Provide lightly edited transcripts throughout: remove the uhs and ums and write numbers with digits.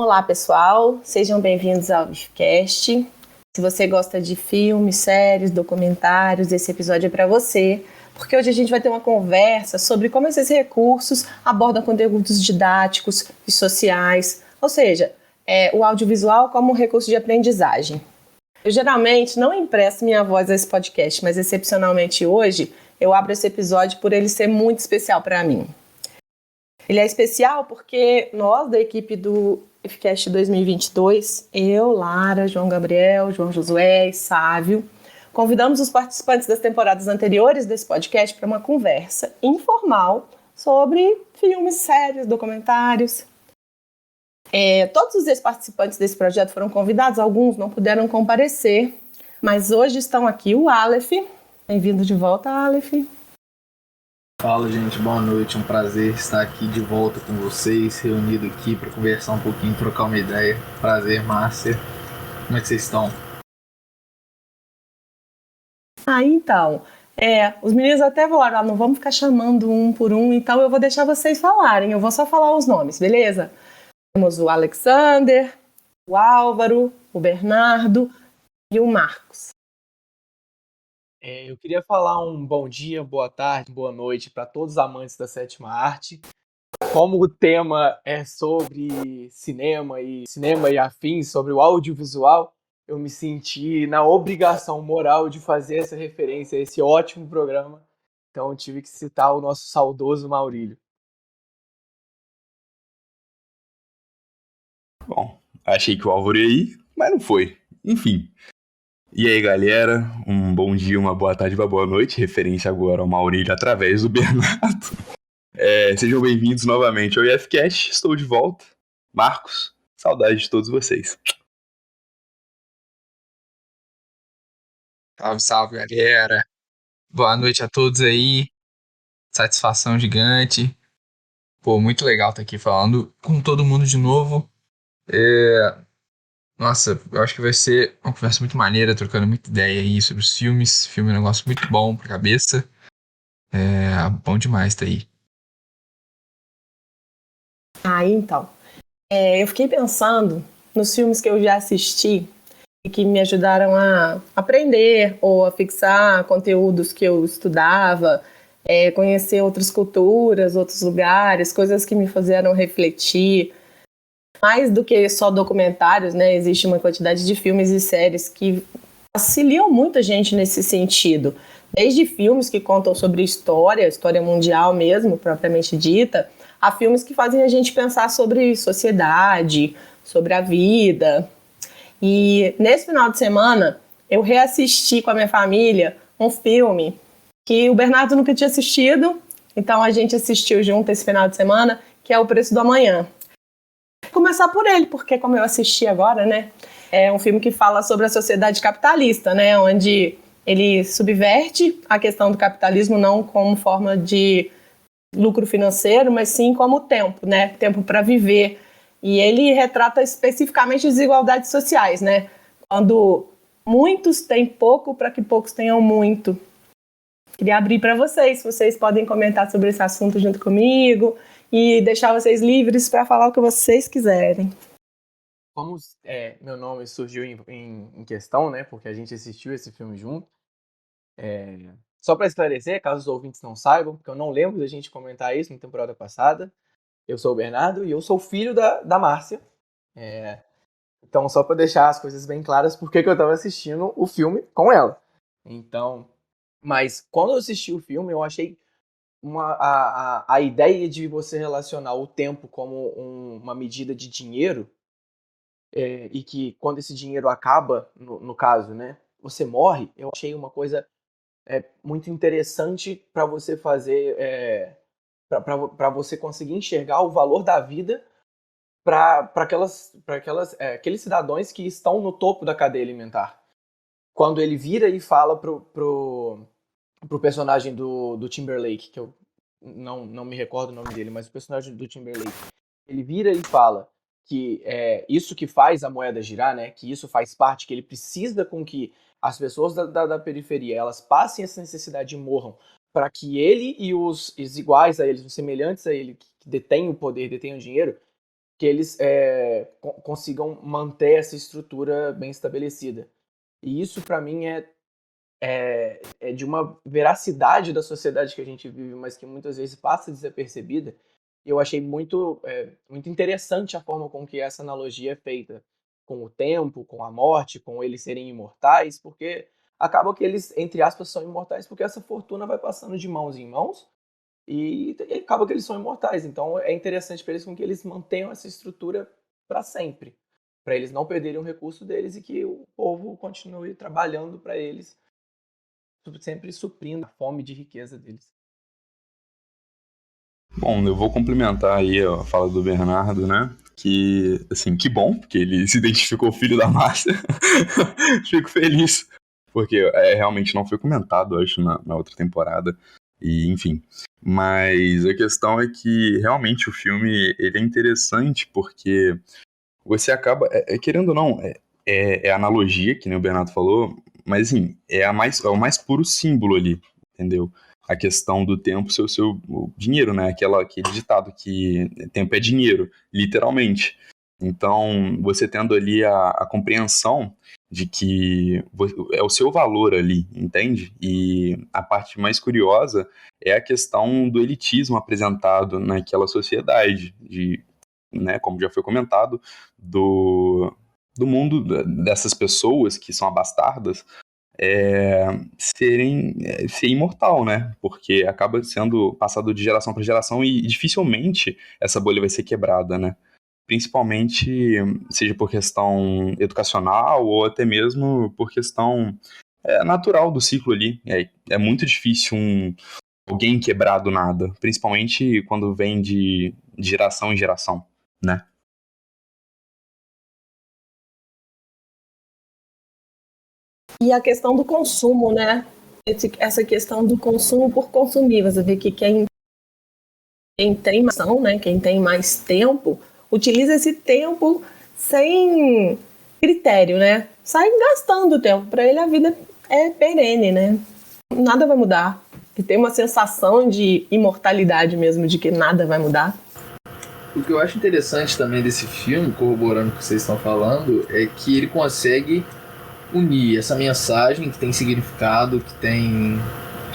Olá, pessoal, sejam bem-vindos ao IFCast. Se você gosta de filmes, séries, documentários, esse episódio é para você, porque hoje a gente vai ter uma conversa sobre como esses recursos abordam conteúdos didáticos e sociais, ou seja, o audiovisual como um recurso de aprendizagem. Eu geralmente não empresto minha voz a esse podcast, mas excepcionalmente hoje eu abro esse episódio por ele ser muito especial para mim. Ele é especial porque nós, da equipe do IFCast 2022, eu, Lara, João Gabriel, João Josué e Sávio, convidamos os participantes das temporadas anteriores desse podcast para uma conversa informal sobre filmes, séries, documentários. Todos os ex-participantes desse projeto foram convidados, alguns não puderam comparecer, mas hoje estão aqui o Aleph. Bem-vindo de volta, Aleph. Fala, gente, boa noite, um prazer estar aqui de volta com vocês, reunido aqui para conversar um pouquinho, trocar uma ideia. Prazer, Márcia. Como é que vocês estão? Então, os meninos até falaram, não vamos ficar chamando um por um, então eu vou deixar vocês falarem, eu vou só falar os nomes, beleza? Temos o Alexander, o Álvaro, o Bernardo e o Marcos. Eu queria falar um bom dia, boa tarde, boa noite para todos os amantes da sétima arte. Como o tema é sobre cinema e afins, sobre o audiovisual, eu me senti na obrigação moral de fazer essa referência a esse ótimo programa. Então eu tive que citar o nosso saudoso Maurílio. Bom, achei que o Álvaro ia ir, mas não foi. Enfim. E aí, galera? Um bom dia, uma boa tarde, uma boa noite. Referência agora ao Maurílio através do Bernardo. Sejam bem-vindos novamente ao IFCast. Estou de volta. Marcos, saudade de todos vocês. Salve, salve, galera. Boa noite a todos aí. Satisfação gigante. Pô, muito legal estar aqui falando com todo mundo de novo. Nossa, eu acho que vai ser uma conversa muito maneira, trocando muita ideia aí sobre os filmes. Filme é um negócio muito bom pra cabeça. Bom demais tá aí. Então, eu fiquei pensando nos filmes que eu já assisti e que me ajudaram a aprender ou a fixar conteúdos que eu estudava, conhecer outras culturas, outros lugares, coisas que me fizeram refletir. Mais do que só documentários, né? Existe uma quantidade de filmes e séries que auxiliam muita gente nesse sentido. Desde filmes que contam sobre história mundial mesmo, propriamente dita, a filmes que fazem a gente pensar sobre sociedade, sobre a vida. E nesse final de semana, eu reassisti com a minha família um filme que o Bernardo nunca tinha assistido, então a gente assistiu junto esse final de semana, que é O Preço do Amanhã. Vou começar por ele, porque como eu assisti agora, né, é um filme que fala sobre a sociedade capitalista, né, onde ele subverte a questão do capitalismo não como forma de lucro financeiro, mas sim como tempo, né, tempo para viver. E ele retrata especificamente desigualdades sociais, né, quando muitos têm pouco para que poucos tenham muito. Queria abrir para vocês podem comentar sobre esse assunto junto comigo e deixar vocês livres para falar o que vocês quiserem. Como meu nome surgiu em questão, né? Porque a gente assistiu esse filme junto. Só para esclarecer, caso os ouvintes não saibam, porque eu não lembro da gente comentar isso na temporada passada, eu sou o Bernardo e eu sou filho da Márcia. Então, só para deixar as coisas bem claras, por que eu estava assistindo o filme com ela. Então, mas quando eu assisti o filme, eu achei a ideia de você relacionar o tempo como uma medida de dinheiro, e que quando esse dinheiro acaba, no caso, né, você morre, eu achei uma coisa muito interessante para você fazer, para você conseguir enxergar o valor da vida para aqueles cidadãos que estão no topo da cadeia alimentar. Quando ele vira e fala pro personagem do Timberlake, que eu não me recordo o nome dele, mas o personagem do Timberlake, ele vira e fala que isso que faz a moeda girar, né? Que isso faz parte, que ele precisa com que as pessoas da periferia elas passem essa necessidade e morram para que ele e os iguais a eles, os semelhantes a ele, que detêm o poder, detêm o dinheiro, que eles consigam manter essa estrutura bem estabelecida. E isso, para mim, é de uma veracidade da sociedade que a gente vive, mas que muitas vezes passa desapercebida. Eu achei muito interessante a forma com que essa analogia é feita com o tempo, com a morte, com eles serem imortais, porque acaba que eles, entre aspas, são imortais porque essa fortuna vai passando de mãos em mãos e acaba que eles são imortais. Então é interessante para eles com que eles mantenham essa estrutura para sempre, para eles não perderem o recurso deles e que o povo continue trabalhando para eles, sempre suprindo a fome de riqueza deles. Bom, eu vou complementar aí a fala do Bernardo, né? Que, assim, que bom, porque ele se identificou filho da Márcia. Fico feliz, porque realmente não foi comentado, acho, na outra temporada. E, enfim. Mas a questão é que, realmente, o filme ele é interessante porque você acaba, querendo ou não, é analogia, que nem o Bernardo falou, mas, assim, é o mais puro símbolo ali, entendeu? A questão do tempo ser o dinheiro, né? Aquele ditado que tempo é dinheiro, literalmente. Então, você tendo ali a compreensão de que é o seu valor ali, entende? E a parte mais curiosa é a questão do elitismo apresentado naquela sociedade, né, como já foi comentado, do mundo dessas pessoas que são abastardas, ser imortal, né? Porque acaba sendo passado de geração para geração e dificilmente essa bolha vai ser quebrada, né? Principalmente, seja por questão educacional ou até mesmo por questão natural do ciclo ali. É muito difícil alguém quebrar do nada, principalmente quando vem de geração em geração, né? E a questão do consumo, né? Essa questão do consumo por consumir. Você vê que quem tem mais ação, né? Quem tem mais tempo, utiliza esse tempo sem critério, né? Sai gastando tempo. Para ele a vida é perene, né? Nada vai mudar. E tem uma sensação de imortalidade mesmo, de que nada vai mudar. O que eu acho interessante também desse filme, corroborando o que vocês estão falando, é que ele consegue unir essa mensagem que tem significado,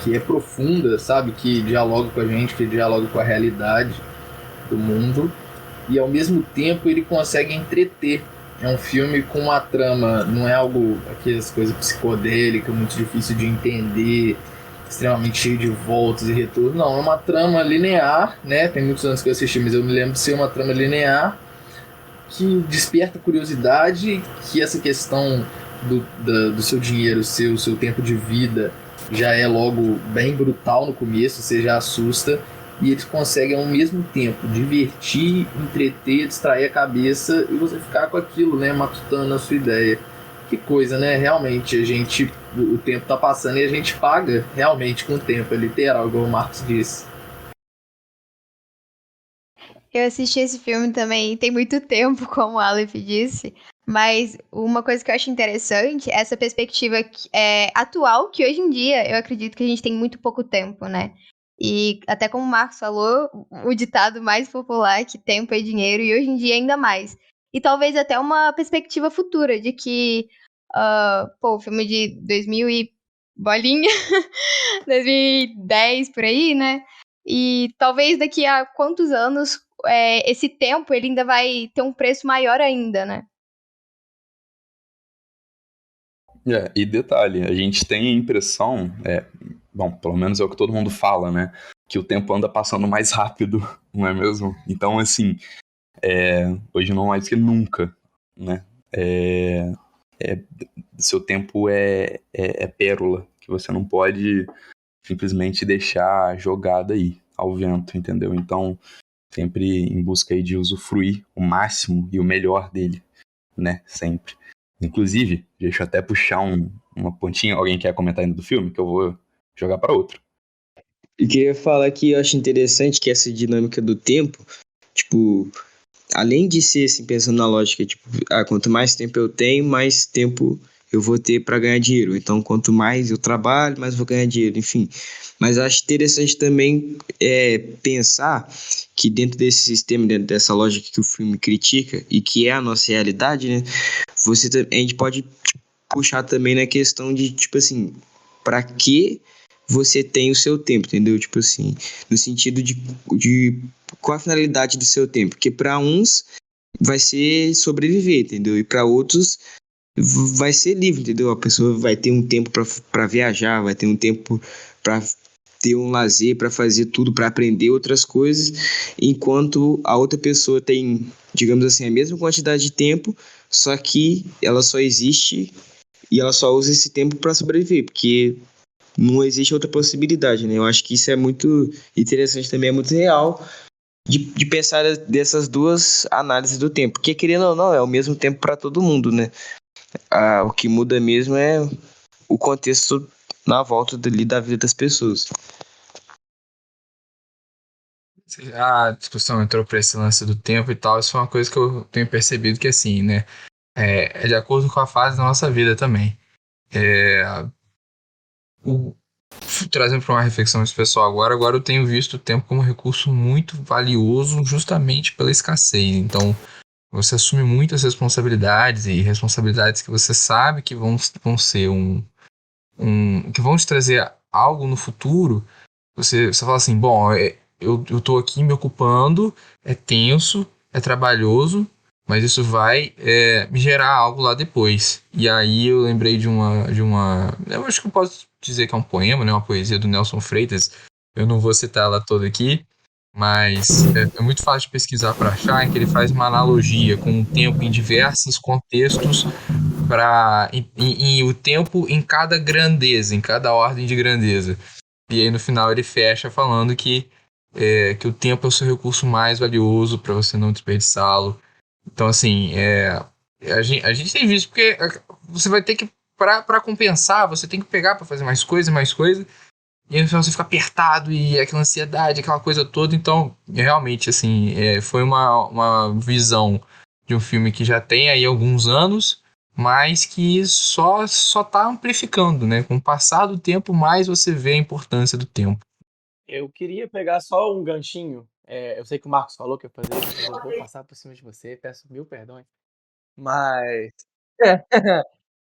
que é profunda, sabe? Que dialoga com a gente, que dialoga com a realidade do mundo, e ao mesmo tempo ele consegue entreter. É um filme com uma trama, não é algo, aquelas coisas psicodélicas, muito difícil de entender, extremamente cheio de voltas e retornos. Não, é uma trama linear, né? Tem muitos anos que eu assisti, mas eu me lembro de ser uma trama linear que desperta curiosidade, que essa questão do seu dinheiro, o seu tempo de vida já é logo bem brutal no começo, você já assusta, e eles conseguem ao mesmo tempo divertir, entreter, distrair a cabeça e você ficar com aquilo, né, matutando a sua ideia. Que coisa, né? Realmente, o tempo tá passando e a gente paga realmente com o tempo, é literal, igual o Marcos disse. Eu assisti esse filme também tem muito tempo, como o Aleph disse, mas uma coisa que eu acho interessante é essa perspectiva atual, que hoje em dia eu acredito que a gente tem muito pouco tempo, né? E até como o Marcos falou, o ditado mais popular é que tempo é dinheiro, e hoje em dia ainda mais. E talvez até uma perspectiva futura de que, o filme de 2000 e bolinha, 2010 por aí, né? E talvez daqui a quantos anos esse tempo ele ainda vai ter um preço maior ainda, né? E detalhe, a gente tem a impressão, bom, pelo menos é o que todo mundo fala, né? Que o tempo anda passando mais rápido, não é mesmo? Então, assim, hoje não mais que nunca, né? Seu tempo é pérola, que você não pode simplesmente deixar jogada aí, ao vento, entendeu? Então, sempre em busca aí de usufruir o máximo e o melhor dele, né? Sempre. Inclusive, deixa eu até puxar uma pontinha. Alguém quer comentar ainda do filme? Que eu vou jogar para outro. Eu queria falar que eu acho interessante que essa dinâmica do tempo, tipo, além de ser assim, pensando na lógica, tipo, quanto mais tempo eu tenho, mais tempo eu vou ter para ganhar dinheiro. Então, quanto mais eu trabalho, mais eu vou ganhar dinheiro, enfim. Mas eu acho interessante também pensar que dentro desse sistema, dentro dessa lógica que o filme critica e que é a nossa realidade, né? A gente pode puxar também na questão de, tipo assim, para que você tem o seu tempo, entendeu? Tipo assim, no sentido de qual a finalidade do seu tempo. Porque para uns vai ser sobreviver, entendeu? E para outros vai ser livre, entendeu? A pessoa vai ter um tempo para viajar, vai ter um tempo para ter um lazer, para fazer tudo, para aprender outras coisas, enquanto a outra pessoa tem, digamos assim, a mesma quantidade de tempo, só que ela só existe e ela só usa esse tempo para sobreviver, porque não existe outra possibilidade, né? Eu acho que isso é muito interessante também, é muito real de pensar dessas duas análises do tempo, porque querendo ou não, é o mesmo tempo para todo mundo, né? O que muda mesmo é o contexto na volta da vida das pessoas. A discussão entrou para esse lance do tempo e tal, isso foi uma coisa que eu tenho percebido que assim, né? É de acordo com a fase da nossa vida também. Trazendo para uma reflexão pessoal agora eu tenho visto o tempo como um recurso muito valioso justamente pela escassez. Então, você assume muitas responsabilidades e responsabilidades que você sabe que vão ser que vão te trazer algo no futuro. Você fala assim, bom, eu tô aqui me ocupando, é tenso, é trabalhoso, mas isso vai me gerar algo lá depois. E aí eu lembrei de uma. Eu acho que eu posso dizer que é um poema, né? Uma poesia do Nelson Freitas. Eu não vou citar ela toda aqui, mas é muito fácil de pesquisar para achar, em que ele faz uma analogia com o tempo em diversos contextos e o tempo em cada grandeza, em cada ordem de grandeza. E aí no final ele fecha falando que o tempo é o seu recurso mais valioso para você não desperdiçá-lo. Então, assim, a gente tem visto, porque você vai ter que, para compensar, você tem que pegar para fazer mais coisa, e aí no final você fica apertado e aquela ansiedade, aquela coisa toda. Então, realmente, assim, foi uma visão de um filme que já tem aí alguns anos, mas que só tá amplificando, né? Com o passar do tempo, mais você vê a importância do tempo. Eu queria pegar só um ganchinho. Eu sei que o Marcos falou que ia fazer isso, mas eu vou passar por cima de você. Peço mil perdões. Mas.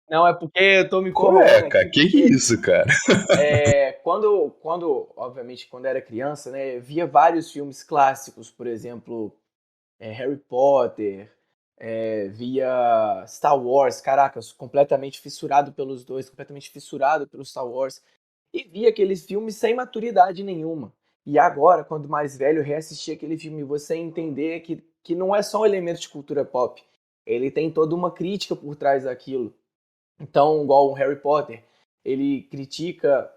Não, é porque eu tô me Qual é, empolgando cara? aqui, Que porque isso, cara? obviamente, quando era criança, né, eu via vários filmes clássicos, por exemplo, Harry Potter, via Star Wars, caraca, eu sou completamente fissurado pelos dois, completamente fissurado pelo Star Wars, e via aqueles filmes sem maturidade nenhuma. E agora, quando mais velho, reassistir aquele filme, você entender que não é só um elemento de cultura pop, ele tem toda uma crítica por trás daquilo. Então, igual o Harry Potter, ele critica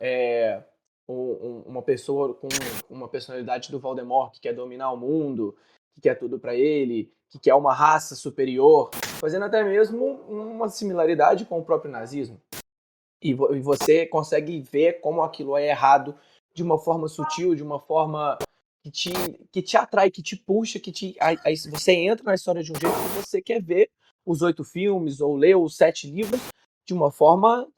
uma pessoa com uma personalidade do Voldemort, que quer dominar o mundo, que quer tudo pra ele, que quer uma raça superior, fazendo até mesmo uma similaridade com o próprio nazismo. E você consegue ver como aquilo é errado de uma forma sutil, de uma forma que te atrai, que te puxa, aí você entra na história de um jeito que você quer ver os 8 filmes ou ler os 7 livros de uma forma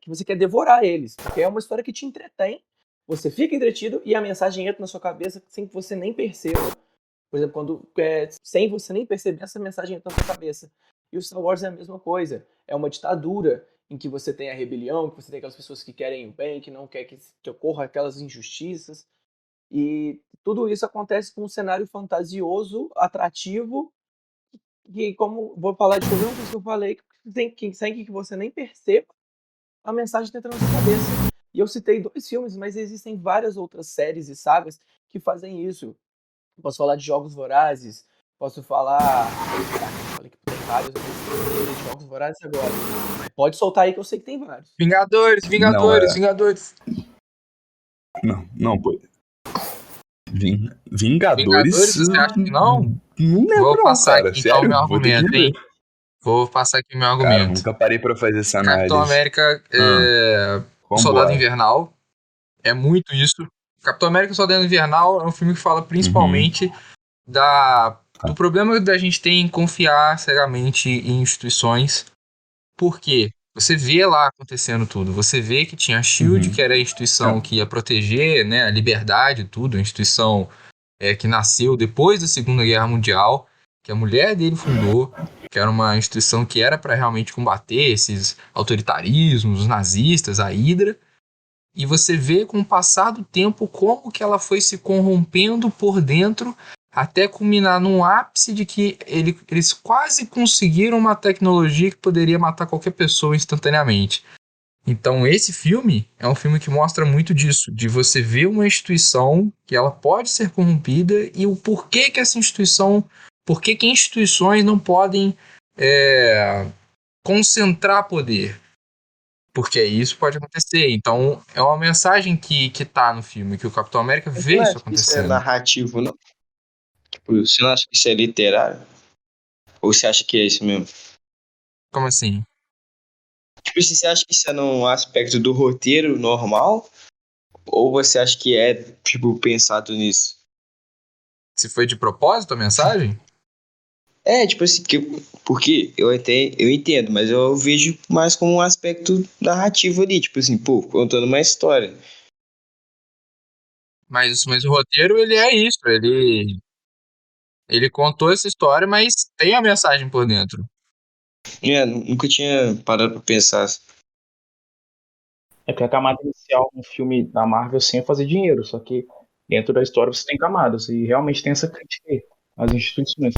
que você quer devorar eles, porque é uma história que te entretém, você fica entretido e a mensagem entra na sua cabeça sem que você nem perceba. Por exemplo, sem você nem perceber, essa mensagem entra na sua cabeça. E o Star Wars é a mesma coisa. É uma ditadura em que você tem a rebelião, que você tem aquelas pessoas que querem o bem, que não quer que ocorra aquelas injustiças. E tudo isso acontece com um cenário fantasioso, atrativo, que, como vou falar de novo, uma coisa que eu falei, sem que você nem perceba, a mensagem está entrando na sua cabeça. E eu citei 2 filmes, mas existem várias outras séries e sagas que fazem isso. Posso falar de Jogos Vorazes, posso falar. Eu falei que tem vários, eu vou de Jogos Vorazes agora. Mas pode soltar aí que eu sei que tem vários. Vingadores, Não, Vingadores, Vingadores. Não, pô. Vingadores, Vingadores. você acha que não? Não Vou lembro, não, passar cara. aqui então o Sério, meu vou ter que argumento, hein? rever. Vou passar aqui o meu Cara, argumento. nunca parei pra fazer essa Capitão análise. América o Soldado Vambora. Invernal é muito isso. Capitão América e o Soldado Invernal é um filme que fala principalmente do problema da gente ter em confiar cegamente em instituições. Por quê? Você vê lá acontecendo tudo. Você vê que tinha a SHIELD, que era a instituição que ia proteger, né, a liberdade e tudo, a instituição que nasceu depois da Segunda Guerra Mundial, que a mulher dele fundou, que era uma instituição que era para realmente combater esses autoritarismos, os nazistas, a Hydra. E você vê com o passar do tempo como que ela foi se corrompendo por dentro até culminar num ápice de que eles quase conseguiram uma tecnologia que poderia matar qualquer pessoa instantaneamente. Então esse filme é um filme que mostra muito disso, de você ver uma instituição que ela pode ser corrompida e o porquê que essa instituição, porquê que instituições não podem concentrar poder. Porque isso pode acontecer. Então, é uma mensagem que tá no filme, que o Capitão América Você vê não isso acha que isso é acontecendo. narrativo, não? Tipo, você não acha que isso é literário? Ou você acha que é isso mesmo? Como assim? Tipo, você acha que isso é num aspecto do roteiro normal? Ou você acha que é, tipo, pensado nisso? Se foi de propósito a mensagem? Tipo assim, porque eu entendo, mas eu vejo mais como um aspecto narrativo ali, tipo assim, pô, contando uma história. Mas o roteiro, ele é isso. Ele contou essa história, mas tem a mensagem por dentro. Nunca tinha parado pra pensar. É porque a camada inicial no filme da Marvel sempre é fazer dinheiro, só que dentro da história você tem camadas, e realmente tem essa crítica aí às instituições.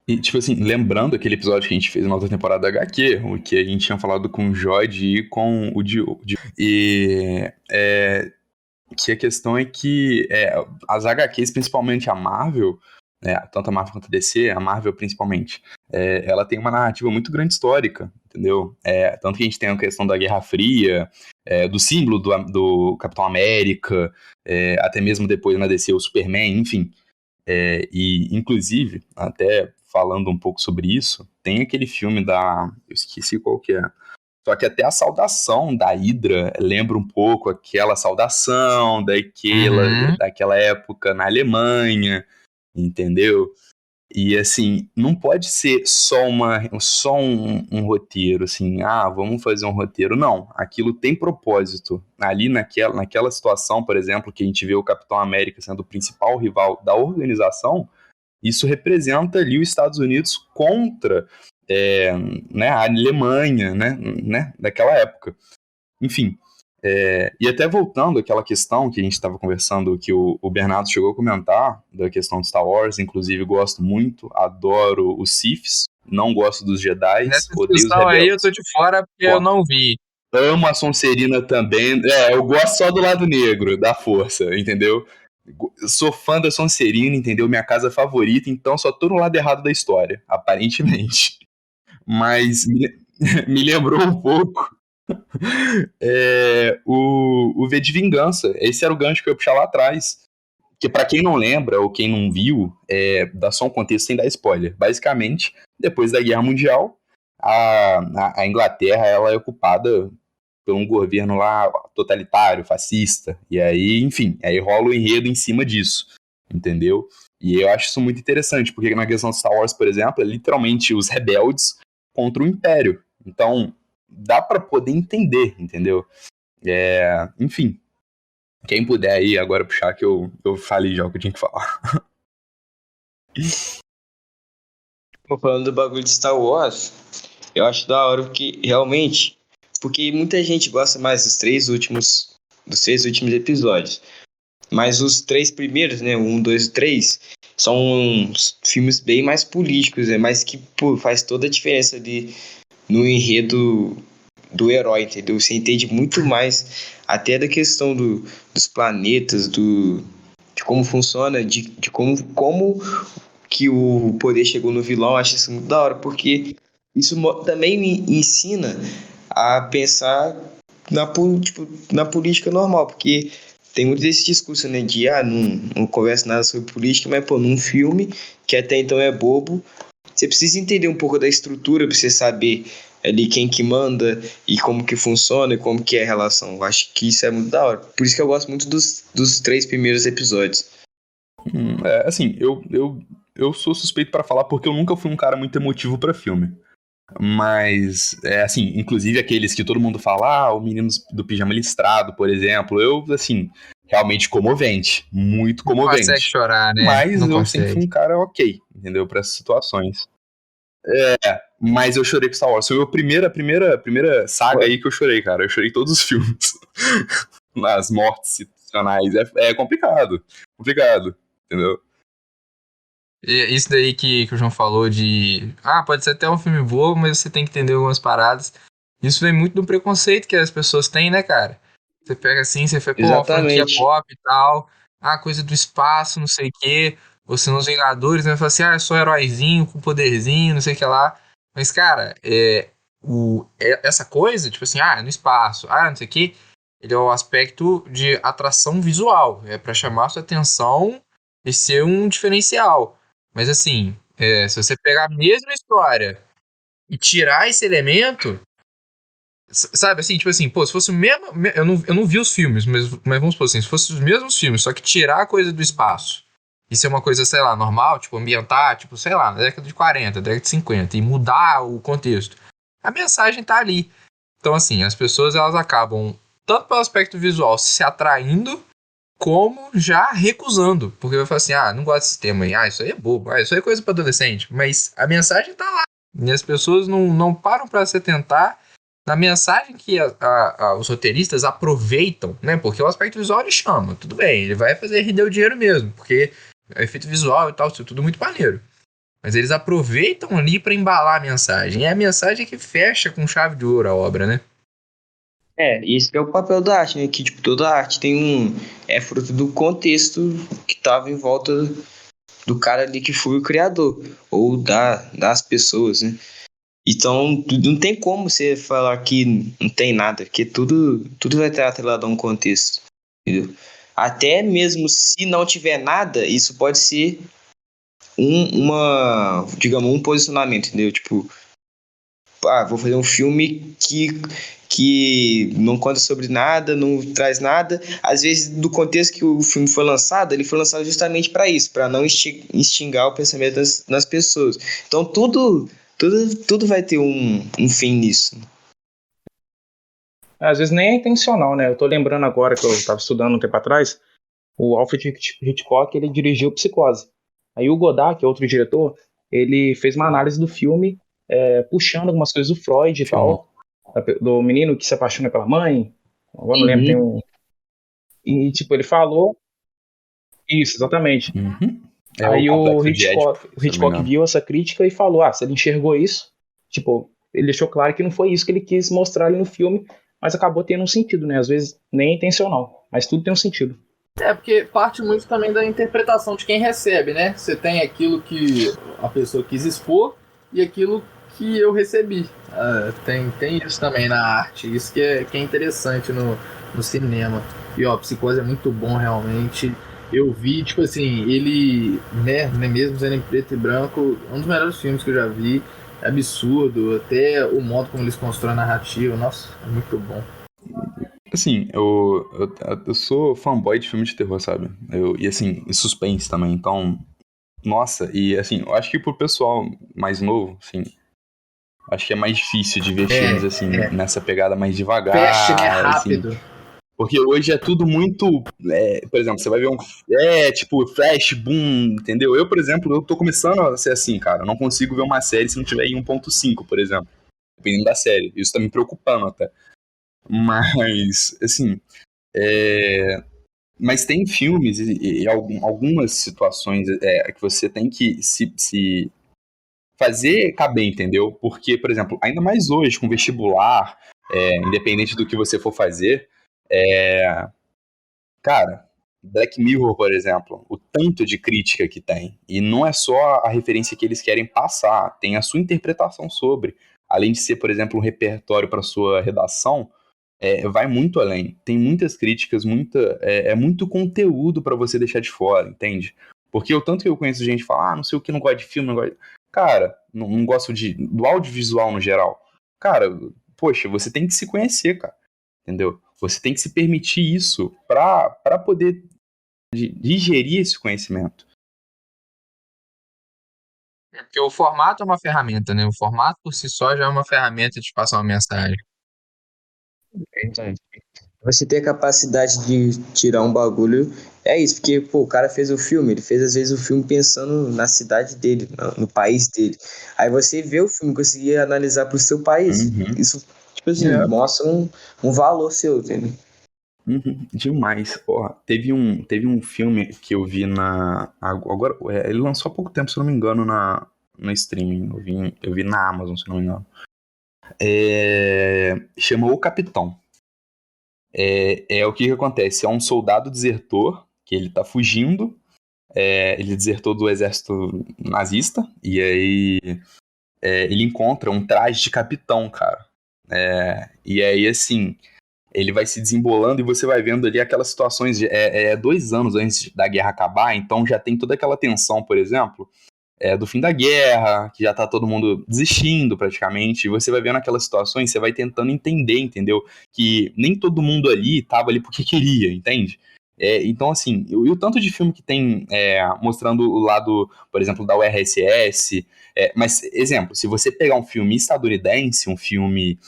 E, tipo assim, lembrando aquele episódio que a gente fez na outra temporada da HQ, o que a gente tinha falado com o Jod e com o Diogo. E que a questão é que as HQs, principalmente a Marvel, tanto a Marvel quanto a DC, a Marvel principalmente, ela tem uma narrativa muito grande histórica, entendeu? Tanto que a gente tem a questão da Guerra Fria, do símbolo do Capitão América, até mesmo depois na DC o Superman, enfim. E, inclusive, até falando um pouco sobre isso, tem aquele filme eu esqueci qual que é. Só que até a saudação da Hydra lembra um pouco aquela saudação daquela época na Alemanha, entendeu? E assim, não pode ser só um roteiro, assim, vamos fazer um roteiro. Não, aquilo tem propósito. Ali naquela situação, por exemplo, que a gente vê o Capitão América sendo o principal rival da organização, isso representa ali os Estados Unidos contra a Alemanha, né, daquela época. Enfim, e até voltando àquela questão que a gente estava conversando, que o Bernardo chegou a comentar, da questão de Star Wars, inclusive gosto muito, adoro os Siths, não gosto dos Jedi, Nessa odeio os discussão aí eu rebeldes. tô de fora porque eu não vi. Amo a Sonserina também, eu gosto só do lado negro da força, entendeu? Sou fã da Sonserina, entendeu? Minha casa favorita, então só tô no lado errado da história, aparentemente. Mas me lembrou um pouco o V de Vingança. Esse era o gancho que eu ia puxar lá atrás. Que pra quem não lembra ou quem não viu, dá só um contexto sem dar spoiler. Basicamente, depois da Guerra Mundial, a Inglaterra ela é ocupada por um governo lá totalitário, fascista. E aí, enfim, aí rola o enredo em cima disso. Entendeu? E eu acho isso muito interessante, porque na questão de Star Wars, por exemplo, é literalmente os rebeldes contra o Império. Então, dá pra poder entender, entendeu? Enfim, quem puder aí agora puxar que eu falei já o que eu tinha que falar. Falando do bagulho de Star Wars, eu acho da hora porque realmente, porque muita gente gosta mais dos três últimos episódios. Mas os três primeiros, né, 1, 2 e 3, são filmes bem mais políticos, mas que faz toda a diferença ali no enredo do herói, entendeu? Você entende muito mais até da questão dos planetas, de como funciona, de como que o poder chegou no vilão. Eu acho isso muito da hora, porque isso também me ensina a pensar na política normal, porque tem muito desse discurso, né, de não conversa nada sobre política, mas num filme que até então é bobo, você precisa entender um pouco da estrutura para você saber ali quem que manda e como que funciona e como que é a relação. Eu acho que isso é muito da hora. Por isso que eu gosto muito dos 3 primeiros episódios. Assim, eu sou suspeito pra falar porque eu nunca fui um cara muito emotivo pra filme. Mas, assim, inclusive aqueles que todo mundo fala, o menino do pijama listrado, por exemplo, eu, assim, realmente comovente, muito Não consegue comovente. chorar, né? Mas Não eu sempre fui consegue. um cara ok, entendeu? Para essas situações. Mas eu chorei com Star Wars. Foi a primeira saga aí que eu chorei, cara. Eu chorei todos os filmes. Nas mortes situacionais. É complicado. Complicado, entendeu? Isso daí que o João falou de. Ah, pode ser até um filme bom, mas você tem que entender algumas paradas. Isso vem muito do preconceito que as pessoas têm, né, cara? Você pega assim, você fala, pô, uma franquia Exatamente. pop e tal. Ah, coisa do espaço, não sei o quê. Você nos Vingadores, né? Fala assim, ah, eu sou um heróizinho com poderzinho, não sei o que lá. Mas, cara, essa coisa, tipo assim, no espaço, não sei o quê, ele é o aspecto de atração visual. É pra chamar sua atenção e ser um diferencial. Mas assim, se você pegar a mesma história e tirar esse elemento, sabe assim, tipo assim, pô, se fosse o mesmo. Eu não vi os filmes, mas vamos supor assim, se fosse os mesmos filmes, só que tirar a coisa do espaço. E ser uma coisa, sei lá, normal, tipo, ambientar, tipo, sei lá, na década de 40, década de 50, e mudar o contexto. A mensagem tá ali. Então, assim, as pessoas elas acabam, tanto pelo aspecto visual, se atraindo como já recusando. Porque vai falar assim, não gosto desse tema aí, isso aí é bobo, isso aí é coisa para adolescente. Mas a mensagem tá lá. E as pessoas não param para se atentar na mensagem que os roteiristas aproveitam, né? Porque o aspecto visual ele chama, tudo bem, ele vai fazer render o dinheiro mesmo, porque é efeito visual e tal, isso é tudo muito maneiro. Mas eles aproveitam ali para embalar a mensagem. E é a mensagem que fecha com chave de ouro a obra, né? Esse é o papel da arte, né? Que, tipo, toda arte tem é fruto do contexto que tava em volta do cara ali que foi o criador, ou das pessoas, né? Então, não tem como você falar que não tem nada, porque tudo vai estar atrelado a um contexto, entendeu? Até mesmo se não tiver nada, isso pode ser digamos, um posicionamento, entendeu? Tipo, vou fazer um filme que não conta sobre nada, não traz nada. Às vezes, do contexto que o filme foi lançado, ele foi lançado justamente para isso, para não extinguir o pensamento das pessoas. Então, tudo vai ter um fim nisso. Às vezes nem é intencional, né? Eu tô lembrando agora que eu estava estudando um tempo atrás, o Alfred Hitchcock, ele dirigiu Psicose. Aí o Godard, que é outro diretor, ele fez uma análise do filme, puxando algumas coisas do Freud e Filmão. tal, do menino que se apaixona pela mãe, agora não lembro, tem um... E, tipo, ele falou... Isso, exatamente. Uhum. Aí o o complexo de Édipo, se eu não me Hitchcock engano. viu essa crítica e falou, se ele enxergou isso, tipo, ele deixou claro que não foi isso que ele quis mostrar ali no filme, mas acabou tendo um sentido, né? Às vezes nem é intencional, mas tudo tem um sentido. Porque parte muito também da interpretação de quem recebe, né? Você tem aquilo que a pessoa quis expor e aquilo que eu recebi. Tem isso também na arte, isso que é interessante no cinema. E Psicose é muito bom realmente. Eu vi, tipo assim, ele, né, mesmo sendo em preto e branco, um dos melhores filmes que eu já vi. É absurdo, até o modo como eles constroem a narrativa, nossa, é muito bom. Assim, eu sou fanboy de filme de terror, sabe? E assim, e suspense também, então... Nossa, e assim, eu acho que pro pessoal mais novo, assim, acho que é mais difícil de ver filmes, assim, nessa pegada mais Fast, né? devagar, assim. Rápido. Porque hoje é tudo muito... por exemplo, você vai ver tipo, flash, boom, entendeu? Eu, por exemplo, eu tô começando a ser assim, cara. Eu não consigo ver uma série se não tiver em 1.5, por exemplo. Dependendo da série. Isso tá me preocupando até. Mas, assim... Mas tem filmes e algumas situações que você tem que se fazer caber, entendeu? Porque, por exemplo, ainda mais hoje, com vestibular, independente do que você for fazer, cara, Black Mirror, por exemplo, o tanto de crítica que tem. E não é só a referência que eles querem passar, tem a sua interpretação sobre. Além de ser, por exemplo, um repertório para sua redação, vai muito além. Tem muitas críticas, muito conteúdo para você deixar de fora, entende? Porque o tanto que eu conheço gente falar, não sei o que, não gosto de filme, não gosto de... Cara, não gosto do audiovisual no geral. Cara, poxa, você tem que se conhecer, cara. Entendeu? Você tem que se permitir isso pra poder digerir esse conhecimento. Porque o formato é uma ferramenta, né? O formato por si só já é uma ferramenta de passar uma mensagem. Verdade. Você ter a capacidade de tirar um bagulho, é isso, porque, pô, o cara fez o filme, ele fez às vezes o filme pensando na cidade dele, no país dele. Aí você vê o filme, conseguir analisar pro seu país. Uhum. Isso, tipo assim, mostra um valor seu, entendeu? Demais. Ó, teve um filme que eu vi agora, ele lançou há pouco tempo, se eu não me engano, no streaming. Eu vi na Amazon, se eu não me engano. Chama O Capitão. O que acontece? É um soldado desertor que ele tá fugindo. Ele desertou do exército nazista. E aí ele encontra um traje de capitão, cara. E aí, assim, ele vai se desembolando e você vai vendo ali aquelas situações. 2 anos antes da guerra acabar, então já tem toda aquela tensão, por exemplo, do fim da guerra, que já tá todo mundo desistindo praticamente, e você vai vendo aquelas situações, você vai tentando entender, entendeu? Que nem todo mundo ali tava ali porque queria, entende? Então, assim, e o tanto de filme que tem mostrando o lado, por exemplo, da URSS, mas, exemplo, se você pegar um filme estadunidense, um filme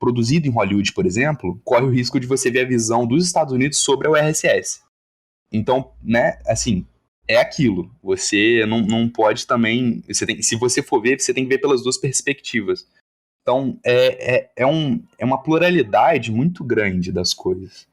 produzido em Hollywood, por exemplo, corre o risco de você ver a visão dos Estados Unidos sobre a URSS. Então, né, assim, é aquilo. Você não pode também... se você for ver, você tem que ver pelas duas perspectivas. Então, é uma pluralidade muito grande das coisas,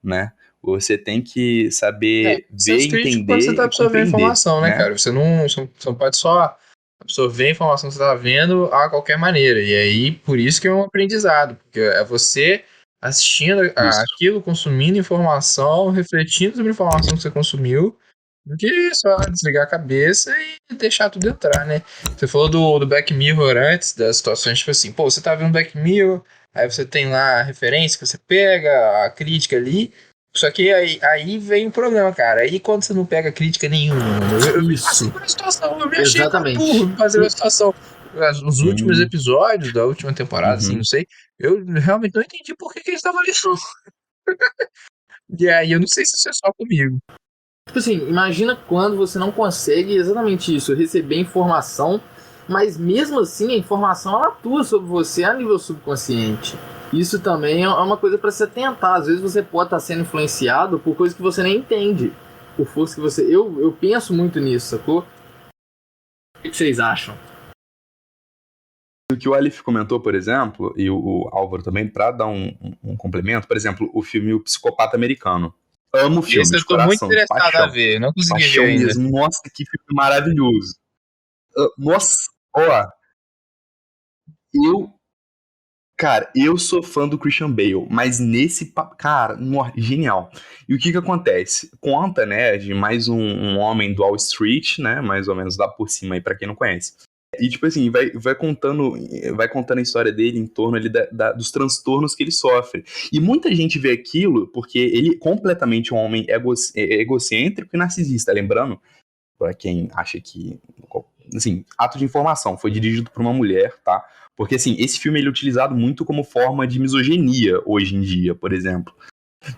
né? Você tem que saber ver, entender Quando você tá e absorvendo compreender, informação, né, cara? Você não pode só absorver a informação que você tá vendo a qualquer maneira. E aí, por isso que é um aprendizado. Porque é você assistindo aquilo, consumindo informação, refletindo sobre a informação que você consumiu, do que só desligar a cabeça e deixar tudo entrar, né? Você falou do Black Mirror antes, das situações, tipo assim, pô, você tá vendo Black Mirror, aí você tem lá a referência que você pega, a crítica ali, só que aí vem o problema, cara. Aí quando você não pega crítica nenhuma, mano, eu me passei por uma situação, eu me achei Exatamente. burro, me passei por uma situação. Nos últimos episódios da última temporada, assim, não sei, eu realmente não entendi por que eles estavam ali. E aí eu não sei se isso é só comigo. Tipo assim, imagina quando você não consegue exatamente isso, receber informação, mas mesmo assim a informação ela atua sobre você a nível subconsciente. Isso também é uma coisa para se atentar. Às vezes você pode estar sendo influenciado por coisas que você nem entende, por força que você... Eu penso muito nisso, sacou? O que vocês acham? O que o Aleph comentou, por exemplo, e o Álvaro também, pra dar um complemento, por exemplo, o filme O Psicopata Americano. Amo o filme, Esse eu de tô muito coração, de interessado paixão. a ver, não consegui Paixão ver ainda. mesmo. Nossa, que filme maravilhoso. Nossa, ó, eu sou fã do Christian Bale, mas cara, genial. E o que acontece? Conta, né, de mais um homem do Wall Street, né, mais ou menos lá por cima aí, pra quem não conhece. E, tipo assim, vai contando a história dele em torno ali dos transtornos que ele sofre. E muita gente vê aquilo porque ele é completamente um homem egocêntrico e narcisista, lembrando, pra quem acha que... Assim, ato de informação, foi dirigido por uma mulher, tá? Porque, assim, esse filme ele é utilizado muito como forma de misoginia hoje em dia, por exemplo.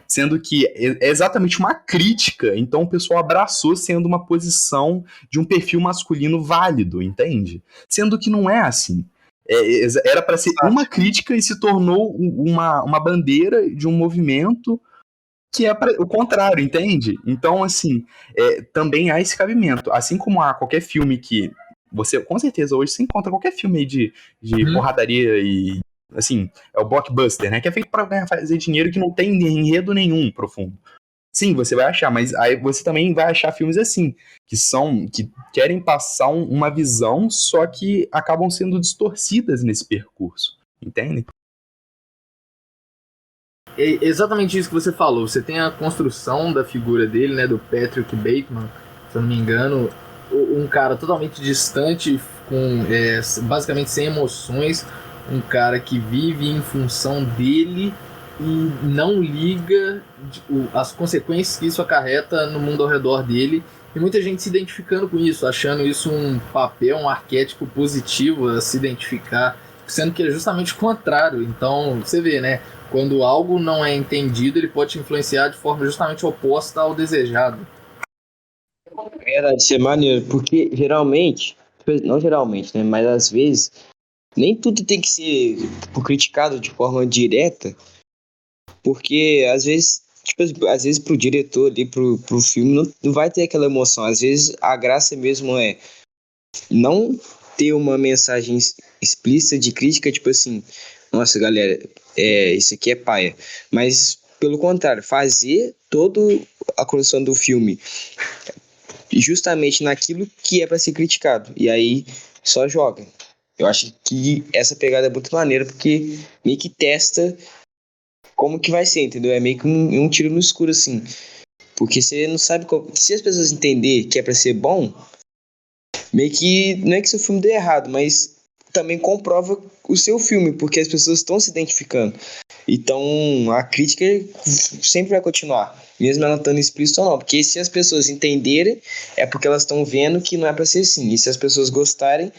Sendo que é exatamente uma crítica, então o pessoal abraçou sendo uma posição de um perfil masculino válido, entende? Sendo que não é assim. Era para ser uma crítica e se tornou uma bandeira de um movimento que é o contrário, entende? Então, assim, também há esse cabimento. Assim como há qualquer filme que você, com certeza, hoje você encontra qualquer filme aí de porradaria e, assim, é o blockbuster, né? Que é feito pra fazer dinheiro que não tem enredo nenhum profundo. Sim, você vai achar, mas aí você também vai achar filmes assim, que querem passar uma visão, só que acabam sendo distorcidas nesse percurso, entende? É exatamente isso que você falou. Você tem a construção da figura dele, né, do Patrick Bateman, se eu não me engano, um cara totalmente distante, com basicamente sem emoções, um cara que vive em função dele e não liga as consequências que isso acarreta no mundo ao redor dele. E muita gente se identificando com isso, achando isso um papel, um arquétipo positivo a se identificar, sendo que é justamente o contrário. Então, você vê, né? Quando algo não é entendido, ele pode te influenciar de forma justamente oposta ao desejado. Verdade, isso é maneiro, porque geralmente, não geralmente, né, mas às vezes, nem tudo tem que ser tipo, criticado de forma direta, porque às vezes, tipo, às vezes pro diretor ali, pro filme, não vai ter aquela emoção. Às vezes a graça mesmo é não ter uma mensagem explícita de crítica, tipo assim, nossa, galera, isso aqui é paia. Mas, pelo contrário, fazer toda a construção do filme justamente naquilo que é para ser criticado. E aí só joga. Eu acho que essa pegada é muito maneira, porque meio que testa como que vai ser, entendeu? É meio que um tiro no escuro, assim. Porque você não sabe se as pessoas entenderem que é pra ser bom, meio que não é que seu filme dê errado, mas também comprova o seu filme, porque as pessoas estão se identificando. Então a crítica sempre vai continuar, mesmo ela estando explícita ou não, porque se as pessoas entenderem, é porque elas estão vendo que não é pra ser assim. E se as pessoas gostarem,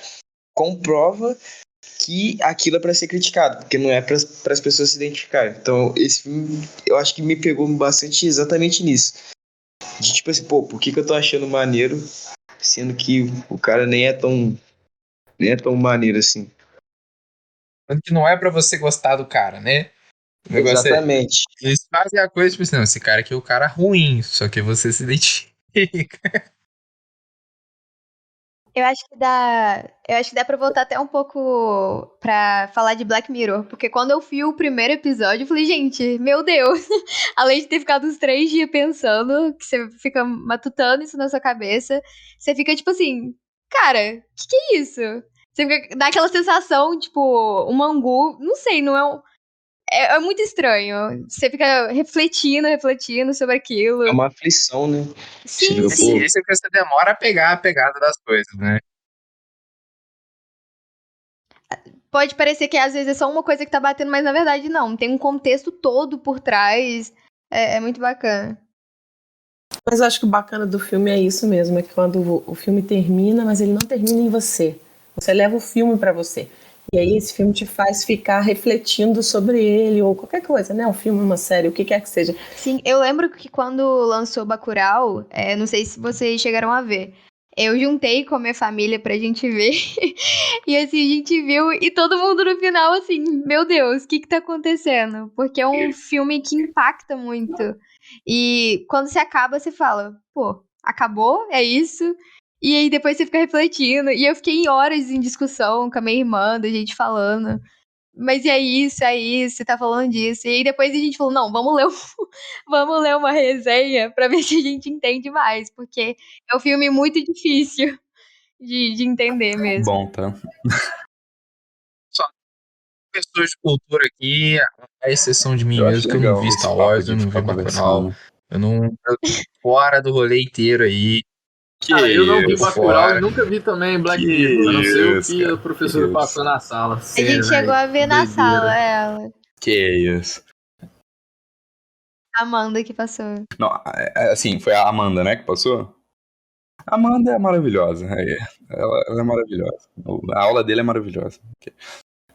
comprova que aquilo é pra ser criticado, porque não é para as pessoas se identificarem. Então esse filme, eu acho que me pegou bastante exatamente nisso. De tipo assim, pô, por que eu tô achando maneiro, sendo que o cara nem é tão maneiro assim. Tanto que não é pra você gostar do cara, né? O negócio é. Exatamente. Eles fazem a coisa, tipo assim, não, esse cara aqui é o cara ruim, só que você se identifica. Eu acho que dá pra voltar até um pouco pra falar de Black Mirror, porque quando eu vi o primeiro episódio, eu falei, gente, meu Deus, além de ter ficado uns 3 dias pensando, que você fica matutando isso na sua cabeça, você fica tipo assim, cara, que é isso? Você fica, dá aquela sensação, tipo, um angu, não sei, não é é muito estranho. Você fica refletindo sobre aquilo. É uma aflição, né? Você Sim, fica, sim. pô, Esse é que você demora a pegar a pegada das coisas, né? Pode parecer que às vezes é só uma coisa que tá batendo, mas na verdade não. Tem um contexto todo por trás. É muito bacana. Mas eu acho que o bacana do filme é isso mesmo, é que quando o filme termina, mas ele não termina em você. Você leva o filme pra você. E aí esse filme te faz ficar refletindo sobre ele, ou qualquer coisa, né? Um filme, uma série, o que quer que seja. Sim, eu lembro que quando lançou Bacurau, não sei se vocês chegaram a ver. Eu juntei com a minha família pra gente ver. E assim, a gente viu e todo mundo no final, assim, meu Deus, o que tá acontecendo? Porque é um filme que impacta muito. E quando você acaba, você fala, pô, acabou? É isso? E aí depois você fica refletindo. E eu fiquei horas em discussão com a minha irmã, da gente falando. Mas é isso, você tá falando disso. E aí depois a gente falou, não, vamos ler, vamos ler uma resenha pra ver se a gente entende mais, porque é um filme muito difícil de entender mesmo. Bom, tá? Só pessoas de cultura aqui, a exceção de mim Eu mesmo, acho que eu não legal vi esse Star papo Wars, de eu não vi ficar Bacurau, conversando. eu tô fora do rolê inteiro aí. Cara, eu não vi isso? Bacurau fora. e nunca vi também Black Que Mirror, a não ser o isso, que a cara. professora Que passou isso. na sala. A Sério, gente chegou a ver na doideira. sala, ela. Que isso. A Amanda que passou. Não, assim, foi a Amanda, né, que passou? A Amanda é maravilhosa. Ela é maravilhosa. A aula dele é maravilhosa.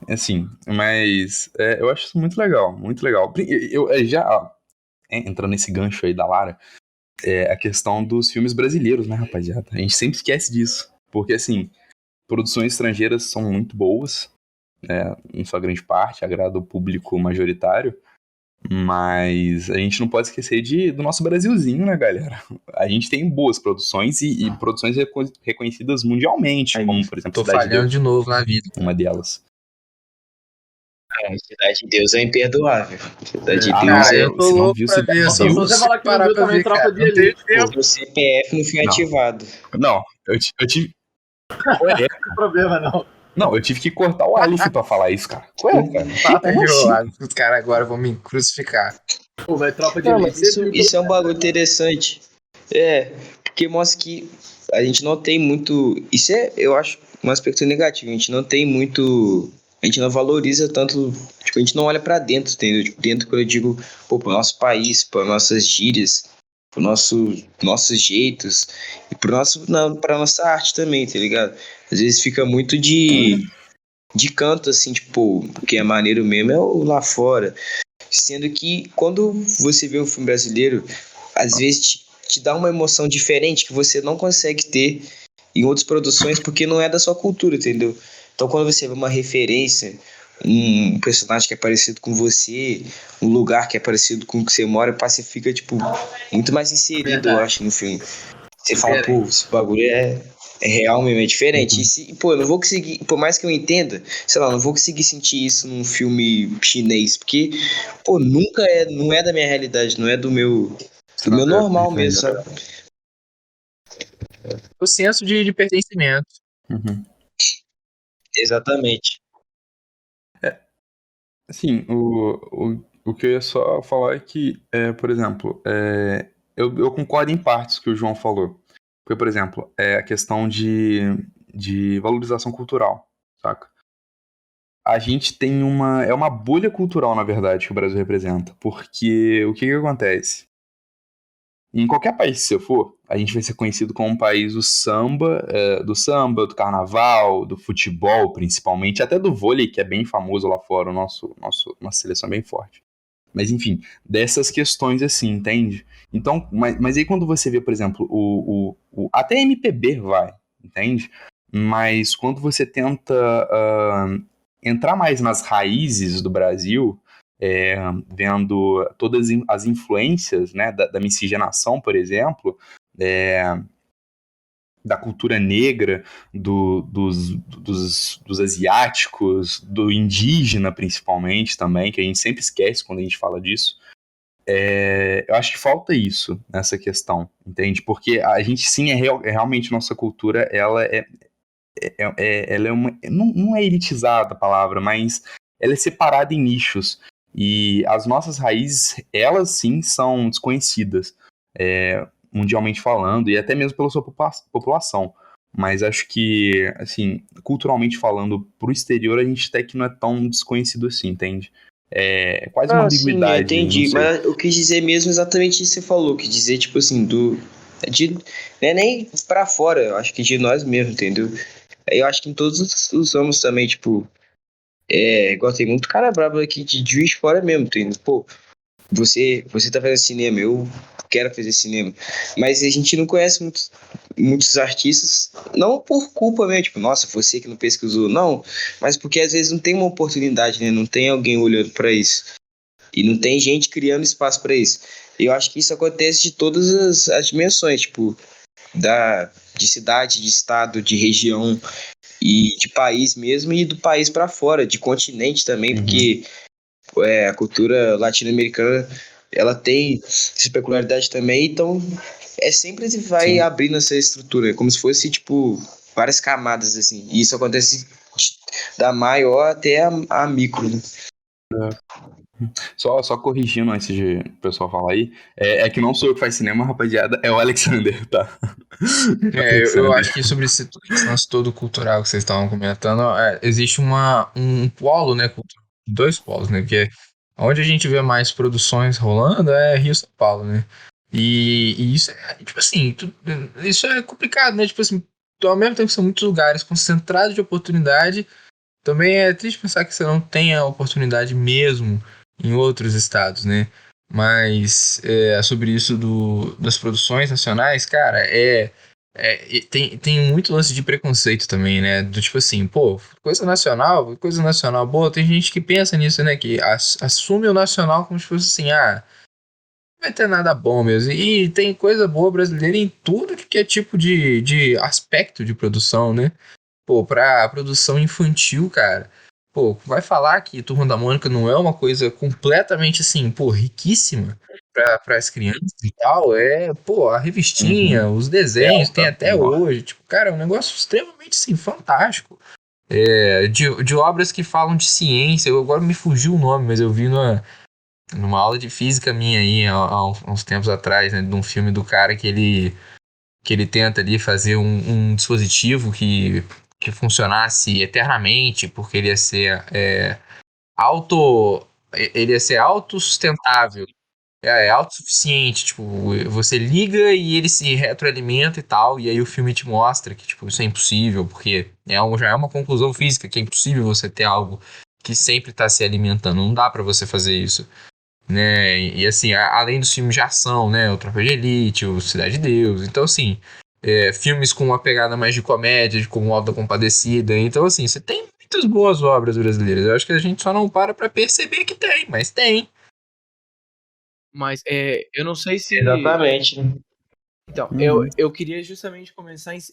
Assim, mas eu acho isso muito legal, muito legal. Eu já entrando nesse gancho aí da Lara, a questão dos filmes brasileiros, né, rapaziada? A gente sempre esquece disso. Porque, assim, produções estrangeiras são muito boas, em sua grande parte, agrada o público majoritário, mas a gente não pode esquecer do nosso Brasilzinho, né, galera? A gente tem boas produções e produções reconhecidas mundialmente, Aí, como, por exemplo, tô Cidade de falhando Deus, de novo na vida. uma delas. Cidade de Deus é imperdoável. Cidade de Ah, Deus Cara, eu tô Você não louco viu pra ver, Cidade de assim, Só eu se você Deus? falar que não parar viu pra também ver, cara, Tropa de não tenho Elite, pô. tempo. seu CPF não foi Não. ativado. Não, eu tive... Qual é? Não tem problema, não. Não, eu tive que cortar o Aleph pra falar isso, cara. Qual é, cara? Aí, Como assim? os caras agora vão me crucificar. Pô, mas Tropa de Não, Elite, mas você viu isso é um bagulho interessante. Porque mostra que a gente não tem muito. Isso eu acho, um aspecto negativo. A gente não tem muito. A gente não valoriza tanto. Tipo, a gente não olha pra dentro, entendeu? Tipo, dentro, quando eu digo, pô, pro nosso país, para nossas gírias, pro nossos jeitos, e pra nossa arte também, tá ligado? Às vezes fica muito de canto, assim, tipo, o que é maneiro mesmo é o lá fora. Sendo que quando você vê um filme brasileiro, às vezes te dá uma emoção diferente que você não consegue ter em outras produções porque não é da sua cultura, entendeu? Então quando você vê uma referência, um personagem que é parecido com você, um lugar que é parecido com o que você mora, você fica, tipo, muito mais inserido, eu acho, no filme. Você fala, pô, esse bagulho é real mesmo, é diferente. Pô, eu não vou conseguir, por mais que eu entenda, sei lá, eu não vou conseguir sentir isso num filme chinês, porque, pô, não é da minha realidade, não é do meu normal mesmo, sabe? O senso de pertencimento. Uhum. Exatamente. Assim, o que eu ia só falar é que, por exemplo, eu concordo em partes com o que o João falou. Porque, por exemplo, a questão de valorização cultural, saca? A gente tem uma bolha cultural, na verdade, que o Brasil representa. Porque o que acontece? Em qualquer país que você for, a gente vai ser conhecido como um país do samba, do carnaval, do futebol, principalmente, até do vôlei, que é bem famoso lá fora, nossa seleção é bem forte. Mas enfim, dessas questões assim, entende? Então, mas aí quando você vê, por exemplo, até MPB vai, entende? Mas quando você tenta entrar mais nas raízes do Brasil, vendo todas as influências, né, da miscigenação, por exemplo, da cultura negra, dos asiáticos, do indígena principalmente também, que a gente sempre esquece quando a gente fala disso. Eu acho que falta isso nessa questão, entende? Porque a gente sim realmente nossa cultura, ela ela é uma, não é elitizada a palavra, mas ela é separada em nichos. E as nossas raízes, elas sim são desconhecidas, mundialmente falando, e até mesmo pela sua população. Mas acho que, assim, culturalmente falando, pro exterior a gente até que não é tão desconhecido assim, entende? É quase uma Sim, ambiguidade, não entendi. sei. Mas eu quis dizer mesmo exatamente isso que você falou, que dizer, tipo assim, não é nem pra fora, eu acho que de nós mesmo, entendeu? Eu acho que em todos os ramos também, tipo, igual tem muito cara brabo aqui de Juiz de Fora mesmo, entendeu? Pô, você tá fazendo cinema, eu quero fazer cinema. Mas a gente não conhece muitos artistas, não por culpa mesmo, tipo, nossa, você que não pesquisou, não, mas porque às vezes não tem uma oportunidade, né? Não tem alguém olhando pra isso. E não tem gente criando espaço pra isso. Eu acho que isso acontece de todas as dimensões, tipo, de cidade, de estado, de região e de país mesmo, e do país pra fora, de continente também, porque a cultura latino-americana ela tem essa peculiaridade também, então sempre vai Sim. abrindo essa estrutura, como se fosse tipo várias camadas assim, e isso acontece da maior até a micro, né? Só corrigindo antes de o pessoal falar aí, que não sou eu que faz cinema, rapaziada, é o Alexander, tá? Eu acho que sobre esse lance todo cultural que vocês estavam comentando, existe um polo, né? Dois polos, né? Que onde a gente vê mais produções rolando é Rio e São Paulo, né? E isso tipo assim, isso é complicado, né? Tipo assim, ao mesmo tempo que são muitos lugares concentrados de oportunidade, também é triste pensar que você não tenha oportunidade mesmo em outros estados, né? Mas sobre isso das produções nacionais, cara, tem muito lance de preconceito também, né? Do tipo assim, pô, coisa nacional boa. Tem gente que pensa nisso, né? Que assume o nacional como se fosse assim, não vai ter nada bom mesmo. E tem coisa boa brasileira em tudo que é tipo de aspecto de produção, né? Pô, pra produção infantil, cara. Pô, vai falar que Turma da Mônica não é uma coisa completamente assim, pô, riquíssima para as crianças e tal. Pô, a revistinha, os desenhos, tem até hoje. Tipo, cara, é um negócio extremamente, assim, fantástico. De obras que falam de ciência. Agora me fugiu o nome, mas eu vi numa aula de física minha aí, há uns tempos atrás, né, de um filme do cara que ele tenta ali fazer um dispositivo que funcionasse eternamente, porque auto, ele ia ser autossustentável, autossuficiente, tipo, você liga e ele se retroalimenta e tal, e aí o filme te mostra que, tipo, isso é impossível, porque já é uma conclusão física, que é impossível você ter algo que sempre está se alimentando, não dá para você fazer isso. né? E assim, além dos filmes de ação, né? O Tropa de Elite, o Cidade de Deus. Então, assim, filmes com uma pegada mais de comédia, como o Auto da Compadecida. Então, assim, você tem muitas boas obras brasileiras. Eu acho que a gente só não para pra perceber que tem, mas tem. Mas eu não sei se. Exatamente. Então, Uhum. eu queria justamente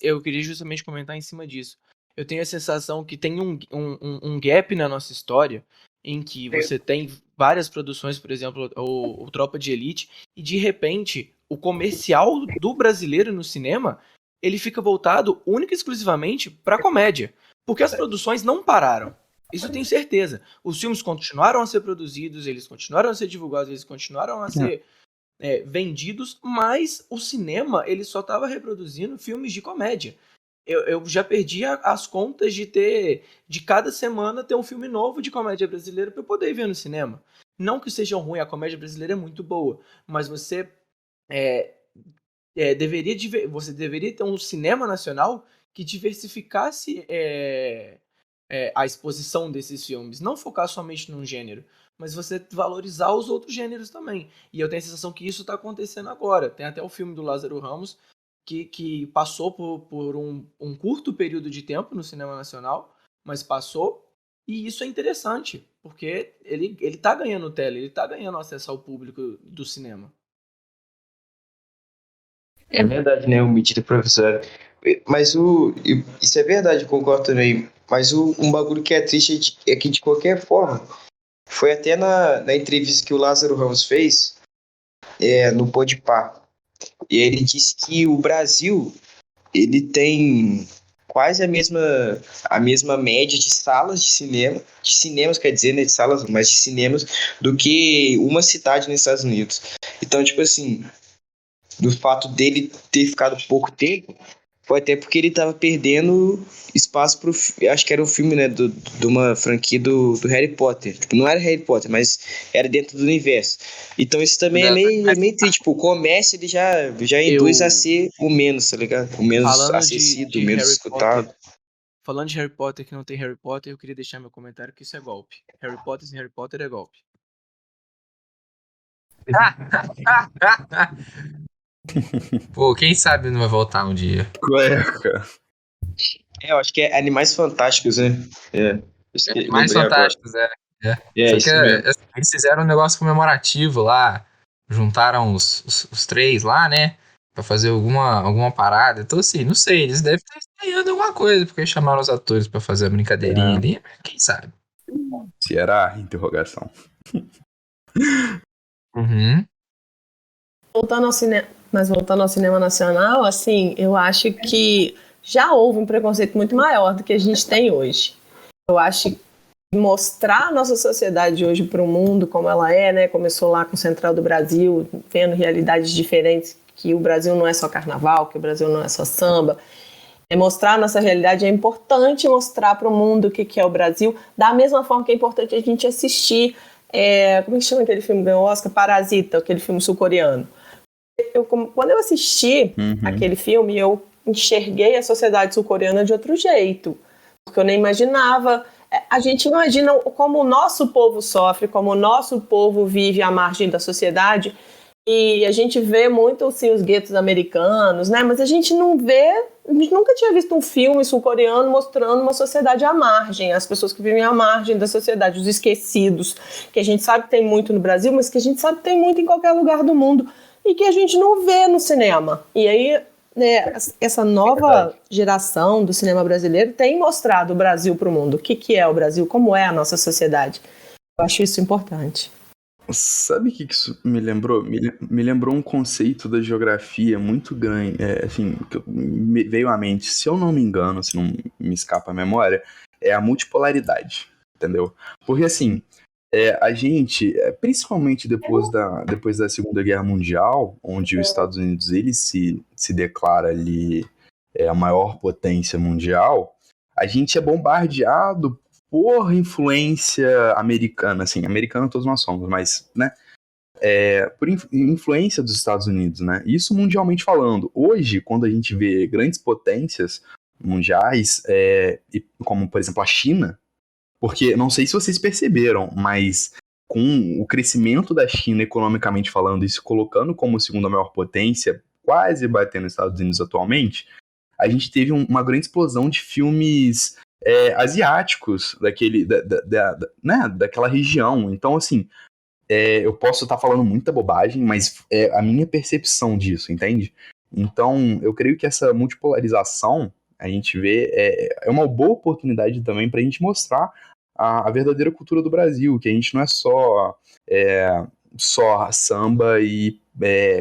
eu queria justamente comentar em cima disso. Eu tenho a sensação que tem um gap na nossa história em que você tem várias produções, por exemplo, o Tropa de Elite, e de repente o comercial do brasileiro no cinema ele fica voltado única e exclusivamente para comédia, porque as produções não pararam. Isso eu tenho certeza. Os filmes continuaram a ser produzidos, eles continuaram a ser divulgados, eles continuaram a ser vendidos, mas o cinema ele só estava reproduzindo filmes de comédia. Eu já perdi as contas de cada semana ter um filme novo de comédia brasileira para eu poder ver no cinema. Não que seja ruim, a comédia brasileira é muito boa, mas você você deveria ter um cinema nacional que diversificasse a exposição desses filmes, não focar somente num gênero, mas você valorizar os outros gêneros também. E eu tenho a sensação que isso está acontecendo agora. Tem até o filme do Lázaro Ramos, que passou por um curto período de tempo no cinema nacional, mas passou, e isso é interessante, porque ele tá ganhando tela, ele tá ganhando acesso ao público do cinema. É verdade, né? O medida provisória. Mas isso é verdade, eu concordo também. Mas um bagulho que é triste é que, de qualquer forma, foi até na entrevista que o Lázaro Ramos fez no Podpah. E ele disse que o Brasil ele tem quase a mesma média de salas de cinemas, quer dizer, né, de salas, mas de cinemas, do que uma cidade nos Estados Unidos. Então, tipo assim, do fato dele ter ficado pouco tempo, foi até porque ele tava perdendo espaço pro. Acho que era um filme, né? De uma franquia do Harry Potter. Tipo, não era Harry Potter, mas era dentro do universo. Então isso também é meio triste. Tipo, o comércio ele já induz a ser o menos, tá ligado? O menos Falando acessível, de o menos Harry escutado. Potter, falando de Harry Potter que não tem Harry Potter, eu queria deixar meu comentário que isso é golpe. Harry Potter sem Harry Potter é golpe. Pô, quem sabe não vai voltar um dia. Cueca. Eu acho que é Animais Fantásticos, né? Mais Lembrei agora. fantásticos, é. É, Só que isso mesmo. eles fizeram um negócio comemorativo lá. Juntaram os três lá, né? Pra fazer alguma parada. Então, assim, não sei. Eles devem estar ensaiando alguma coisa, porque chamaram os atores pra fazer a brincadeirinha ali. Quem sabe? Será? Interrogação. Uhum. Voltando ao cinema nacional, assim, eu acho que já houve um preconceito muito maior do que a gente tem hoje. Eu acho que mostrar a nossa sociedade hoje para o mundo como ela é, né? Começou lá com o Central do Brasil, vendo realidades diferentes, que o Brasil não é só carnaval, que o Brasil não é só samba. Mostrar a nossa realidade é importante, mostrar para o mundo o que é o Brasil, da mesma forma que é importante a gente assistir, como é que chama aquele filme que ganhou o Oscar? Parasita, aquele filme sul-coreano. Quando eu assisti aquele filme, eu enxerguei a sociedade sul-coreana de outro jeito, porque eu nem imaginava. A gente imagina como o nosso povo sofre, como o nosso povo vive à margem da sociedade, e a gente vê muito assim, os guetos americanos, né? Mas a gente nunca tinha visto um filme sul-coreano mostrando uma sociedade à margem, as pessoas que vivem à margem da sociedade, os esquecidos, que a gente sabe que tem muito no Brasil, mas que a gente sabe que tem muito em qualquer lugar do mundo, e que a gente não vê no cinema. E aí, né, essa nova geração do cinema brasileiro tem mostrado o Brasil para o mundo. O que é o Brasil? Como é a nossa sociedade? Eu acho isso importante. Sabe o que isso me lembrou? Me lembrou um conceito da geografia muito grande, assim, que me veio à mente, se eu não me engano, se não me escapa a memória, é a multipolaridade, entendeu? Porque, assim, a gente, principalmente depois da Segunda Guerra Mundial, onde os Estados Unidos ele se declara ali a maior potência mundial, a gente é bombardeado por influência americana, assim, americana todos nós somos, mas, né, por influência dos Estados Unidos, né, isso mundialmente falando. Hoje, quando a gente vê grandes potências mundiais, como, por exemplo, a China, porque, não sei se vocês perceberam, mas com o crescimento da China economicamente falando e se colocando como segunda maior potência, quase batendo os Estados Unidos atualmente, a gente teve uma grande explosão de filmes asiáticos daquela região. Então, assim, eu posso estar falando muita bobagem, mas é a minha percepção disso, entende? Então, eu creio que essa multipolarização, a gente vê, é uma boa oportunidade também para a gente mostrar a verdadeira cultura do Brasil, que a gente não é só samba e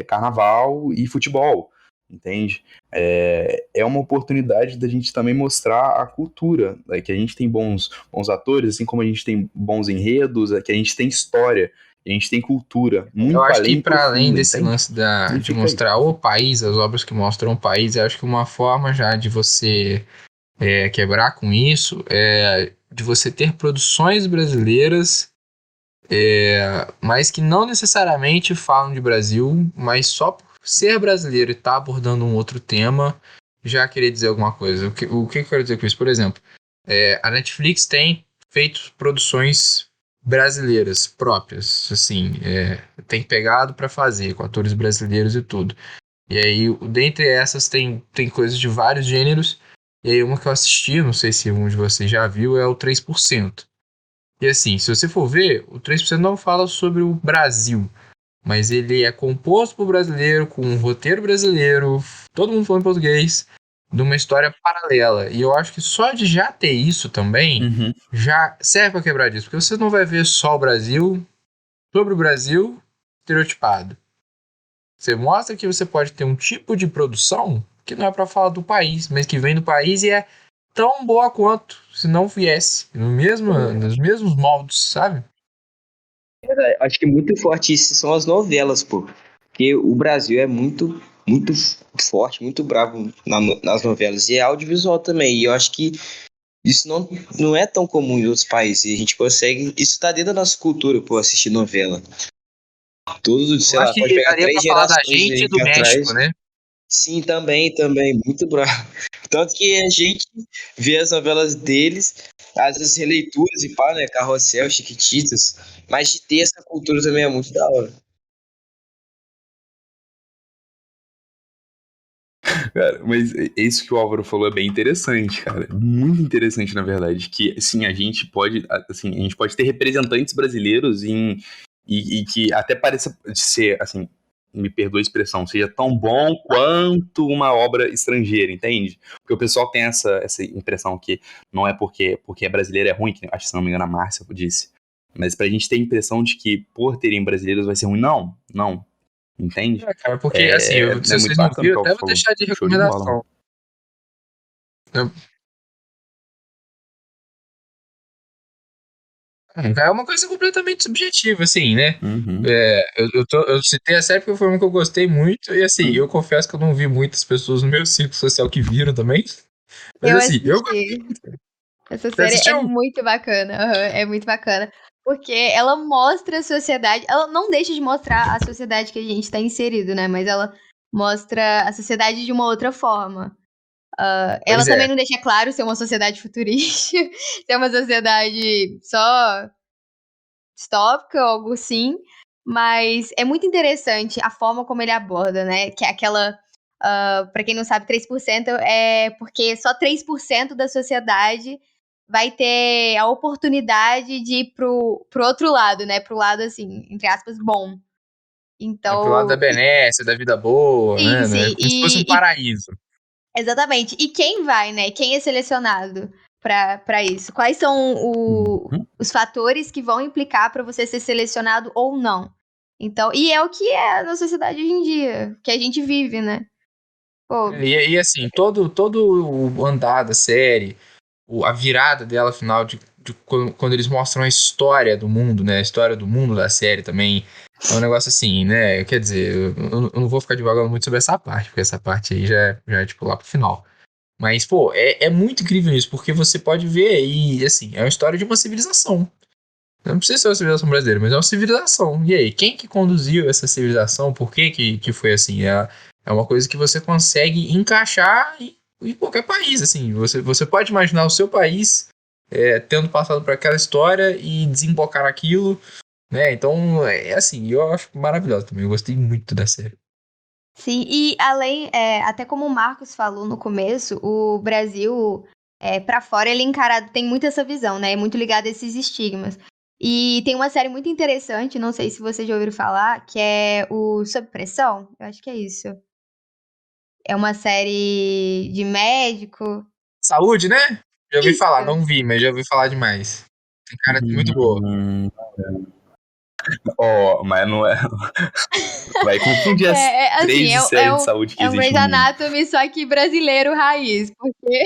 carnaval e futebol, entende? É uma oportunidade da gente também mostrar a cultura, né? Que a gente tem bons atores, assim como a gente tem bons enredos, que a gente tem história, a gente tem cultura, muito Eu acho além que para além profunda, desse entende? lance de Fica aí. mostrar o país, as obras que mostram o país, eu acho que uma forma já de você quebrar com isso é de você ter produções brasileiras, mas que não necessariamente falam de Brasil, mas só por ser brasileiro e estar abordando um outro tema, já querer dizer alguma coisa. O que eu quero dizer com isso? Por exemplo, a Netflix tem feito produções brasileiras próprias, assim, tem pegado para fazer, com atores brasileiros e tudo. E aí, dentre essas, tem coisas de vários gêneros. E aí, uma que eu assisti, não sei se um de vocês já viu, é o 3%. E assim, se você for ver, o 3% não fala sobre o Brasil, mas ele é composto por brasileiro, com um roteiro brasileiro, todo mundo falando português, de uma história paralela. E eu acho que só de já ter isso também, Uhum. já serve para quebrar disso. Porque você não vai ver só o Brasil, sobre o Brasil, estereotipado. Você mostra que você pode ter um tipo de produção que não é para falar do país, mas que vem do país e é tão boa quanto se não viesse nos mesmos moldes, sabe? Acho que muito forte isso são as novelas, pô. Porque o Brasil é muito, muito forte, muito bravo nas novelas. E é audiovisual também. E eu acho que isso não é tão comum em outros países. E a gente consegue. Isso tá dentro da nossa cultura, pô, assistir novela. Todos, sei Eu acho lá, pode que pegar daria 3 para falar da gerações gente e aí do pra México, trás. né? Sim, também, muito bravo. Tanto que a gente vê as novelas deles, às vezes releituras e pá, né? Carrossel, Chiquititas. Mas de ter essa cultura também é muito da hora. Cara, mas isso que o Álvaro falou é bem interessante, cara. Muito interessante, na verdade. Que, assim, a gente pode ter representantes brasileiros e que até pareça ser, assim, me perdoa a expressão, seja tão bom quanto uma obra estrangeira, entende? Porque o pessoal tem essa impressão que não é porque é brasileiro é ruim, que acho que se não me engano a Márcia disse. Mas pra gente ter a impressão de que por terem brasileiros vai ser ruim. Não. Entende? Cara, porque assim, se É muito vocês não bacana o viram, que o eu até Álvaro vou falou. deixar de Show de bola, mano. recomendação. É uma coisa completamente subjetiva, assim, né? Uhum. Eu citei a série porque foi uma que eu gostei muito, e assim, eu confesso que eu não vi muitas pessoas no meu círculo social que viram também. Mas Eu assim, eu assisti. Essa Você série é assistiu? muito bacana. É muito bacana. Porque ela mostra a sociedade. Ela não deixa de mostrar a sociedade que a gente tá inserido, né? Mas ela mostra a sociedade de uma outra forma. Ela Pois é. também não deixa claro ser uma sociedade futurista, ser uma sociedade só distópica ou algo assim. Mas é muito interessante a forma como ele aborda, né? Que é aquela. Pra quem não sabe, 3% é porque só 3% da sociedade vai ter a oportunidade de ir pro outro lado, né? Pro lado, assim, entre aspas, bom. Pro lado da Então, benesse, da vida boa, sim, né? sim. Como se fosse um paraíso. Exatamente. E quem vai, né? Quem é selecionado pra isso? Quais são Uhum. os fatores que vão implicar pra você ser selecionado ou não? Então, e é o que é na sociedade hoje em dia, que a gente vive, né? Pô, E assim, todo o andar da série, a virada dela, afinal, de quando eles mostram a história do mundo, né? A história do mundo da série também. É um negócio assim, né? Quer dizer, eu não vou ficar divagando muito sobre essa parte, porque essa parte aí já é tipo lá pro final. Mas, pô, é muito incrível isso, porque você pode ver e, assim, é uma história de uma civilização. Não precisa ser uma civilização brasileira, mas é uma civilização. E aí, quem que conduziu essa civilização? Por que foi assim? É uma coisa que você consegue encaixar em qualquer país, assim. Você pode imaginar o seu país tendo passado por aquela história e desembocar aquilo né? Então, é assim, eu acho maravilhoso também. Eu gostei muito da série. Sim, e além, até como o Marcos falou no começo, o Brasil, pra fora, ele é encarado, tem muito essa visão, né? É muito ligado a esses estigmas. E tem uma série muito interessante, não sei se vocês já ouviram falar, que é o Sob Pressão. Eu acho que é isso. É uma série de médico. Saúde, né? Já ouvi Isso. falar, não vi, mas já ouvi falar demais. Tem cara de muito boa. Mas não é. Vai confundir as Assim, 13 séries de saúde que é um existe Grey's no mundo. Anatomy, só que brasileiro raiz, porque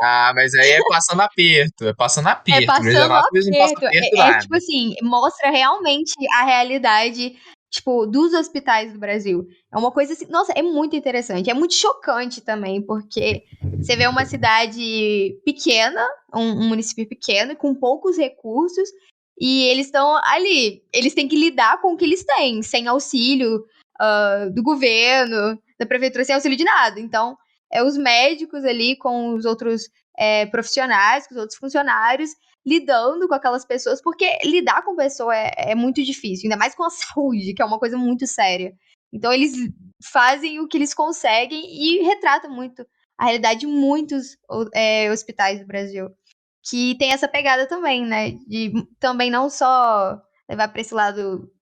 Ah, mas aí é passando aperto. É passando é aperto. Grey's passando Anatomy não passa aperto. aperto nada. Tipo assim, mostra realmente a realidade, tipo, dos hospitais do Brasil. É uma coisa assim, nossa, é muito interessante. É muito chocante também, porque você vê uma cidade pequena, um município pequeno, com poucos recursos, e eles estão ali. Eles têm que lidar com o que eles têm, sem auxílio do governo, da prefeitura, sem auxílio de nada. Então, é os médicos ali com os outros profissionais, com os outros funcionários, lidando com aquelas pessoas, porque lidar com pessoa é muito difícil, ainda mais com a saúde, que é uma coisa muito séria. Então, eles fazem o que eles conseguem e retratam muito a realidade de muitos hospitais do Brasil. Que tem essa pegada também, né? De também não só levar para esse lado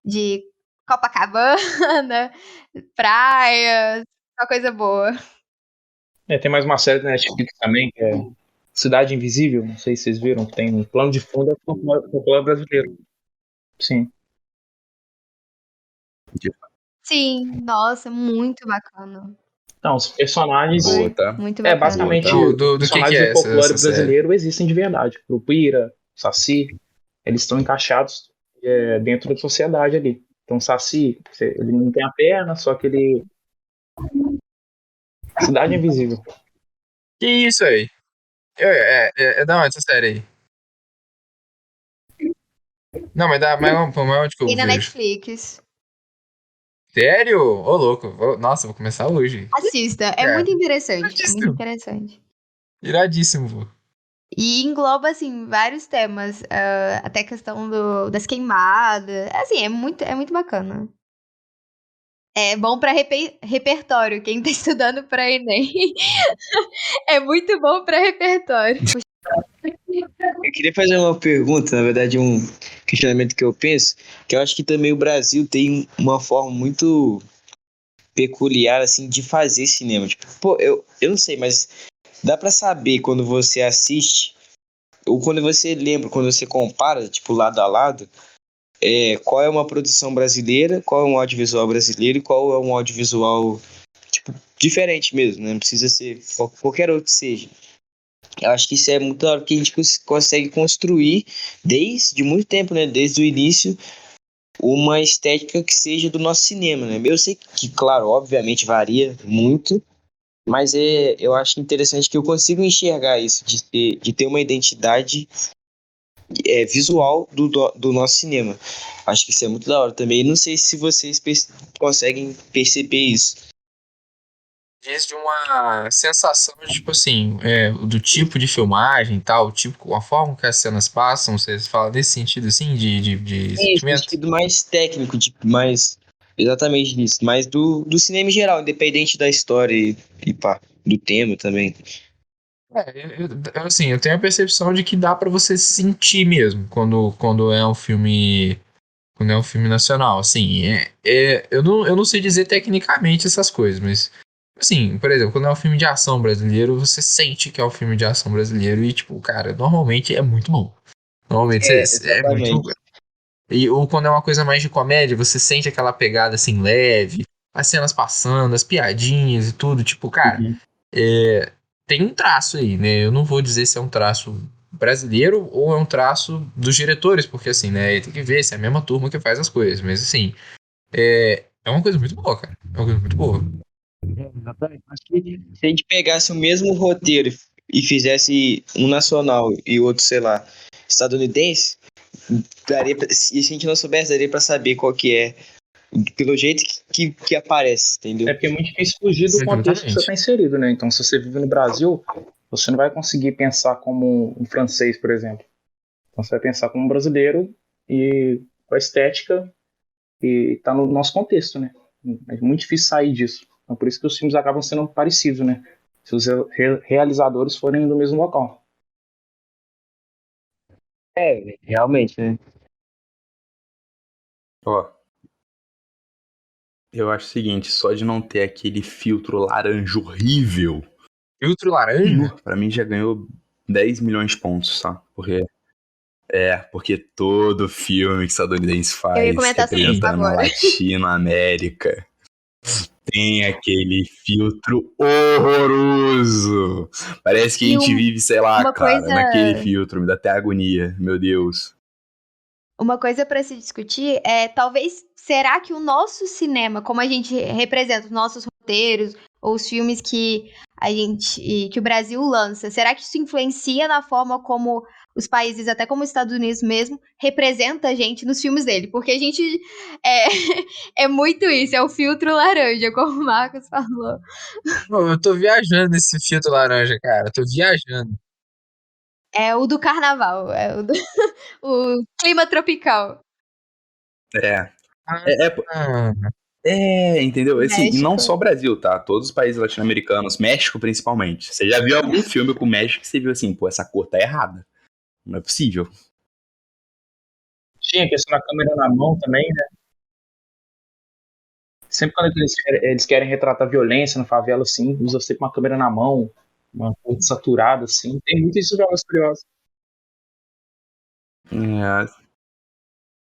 de Copacabana, praias, uma coisa boa. Tem mais uma série da Netflix também, que é Cidade Invisível, não sei se vocês viram, que tem um plano de fundo é folclore brasileiro. Sim. Sim, nossa, muito bacana. Então, os personagens. Boa, tá? Muito bacana. Basicamente, Boa, Do personagens que do é folclore essa série? brasileiro existem de verdade. Grupira, Saci, eles estão encaixados dentro da sociedade ali. Então, Saci, ele não tem a perna, só que ele. Cidade Invisível. Que isso aí? É da onde essa série aí? Não, mas onde que eu Tem na vejo? Netflix. Sério? Ô, louco. Nossa, vou começar hoje. Assista, é Cara, muito interessante. É muito iradíssimo. interessante. Iradíssimo, pô. E engloba, assim, vários temas. Até a questão das queimadas. Assim, é muito bacana. É bom pra repertório, quem tá estudando pra Enem. É muito bom pra repertório. Eu queria fazer uma pergunta, na verdade, um questionamento que eu penso, que eu acho que também o Brasil tem uma forma muito peculiar, assim, de fazer cinema. Tipo, pô, eu não sei, mas dá pra saber quando você assiste, ou quando você lembra, quando você compara, tipo, lado a lado, qual é uma produção brasileira, qual é um audiovisual brasileiro e qual é um audiovisual, tipo, diferente mesmo, né? Não precisa ser qualquer outro que seja. Eu acho que isso é muito da hora que a gente consegue construir desde muito tempo, né? Desde o início, uma estética que seja do nosso cinema, né? Eu sei que, claro, obviamente varia muito, mas eu acho interessante que eu consigo enxergar isso, de ter uma identidade visual do nosso cinema. Acho que isso é muito da hora também. E não sei se vocês conseguem perceber isso. Diz de uma sensação de, tipo assim, do tipo de filmagem e tal, tipo, a forma que as cenas passam, vocês falam nesse sentido, assim, de Isso, no sentimento? sentido mais técnico, mais exatamente nisso, mas do cinema em geral, independente da história e pá, do tema também. Assim, eu tenho a percepção de que dá pra você sentir mesmo quando é um filme. Quando é um filme nacional, assim, eu não sei dizer tecnicamente essas coisas, mas, assim, por exemplo, quando é um filme de ação brasileiro, você sente que é um filme de ação brasileiro e, tipo, cara, normalmente é muito bom. Normalmente é muito. Exatamente. Ou quando é uma coisa mais de comédia, você sente aquela pegada, assim, leve, as cenas passando, as piadinhas e tudo, tipo, cara, Uhum. tem um traço aí, né? Eu não vou dizer se é um traço brasileiro ou é um traço dos diretores, porque assim, né? Tem que ver se é a mesma turma que faz as coisas, mas assim, é uma coisa muito boa, cara. É uma coisa muito boa. Exatamente. Acho que se a gente pegasse o mesmo roteiro e fizesse um nacional e outro, sei lá, estadunidense, e se a gente não soubesse, daria pra saber qual que é, pelo jeito que aparece, entendeu? Porque é muito difícil fugir do contexto que você Exatamente. está inserido, né? Então, se você vive no Brasil, você não vai conseguir pensar como um francês, por exemplo. Então, você vai pensar como um brasileiro e com a estética e tá no nosso contexto, né? É muito difícil sair disso. Então, por isso que os filmes acabam sendo parecidos, né? Se os realizadores forem do mesmo local. Realmente, né? Ó, eu acho o seguinte, só de não ter aquele filtro laranja horrível, Filtro laranja? pra mim já ganhou 10 milhões de pontos, tá? Porque todo filme que estadunidense Eu ia faz comentar sobre isso representando a agora. Latinoamérica tem aquele filtro horroroso. Parece que a E gente vive, sei lá, uma cara, coisa, naquele filtro, me dá até agonia, meu Deus. uma coisa para se discutir é talvez será que o nosso cinema, como a gente representa os nossos roteiros ou os filmes que o Brasil lança, será que isso influencia na forma como os países, até como os Estados Unidos mesmo, representa a gente nos filmes dele? Porque a gente é, é muito isso, é o filtro laranja, como o Marcos falou. Pô, eu tô viajando nesse filtro laranja, cara. Eu tô viajando. É o do carnaval, o clima tropical. É. É, é, Ah, entendeu? Assim, e não México. só o Brasil, tá? Todos os países latino-americanos, México principalmente. Você já viu algum filme com o México que você viu assim, pô, essa cor tá errada? Não é possível. Tinha questão da câmera na mão também, né? Sempre quando eles querem retratar violência na favela, assim, usa sempre uma câmera na mão, uma coisa saturada, assim. Tem muito isso de Jogos Curiosos. É,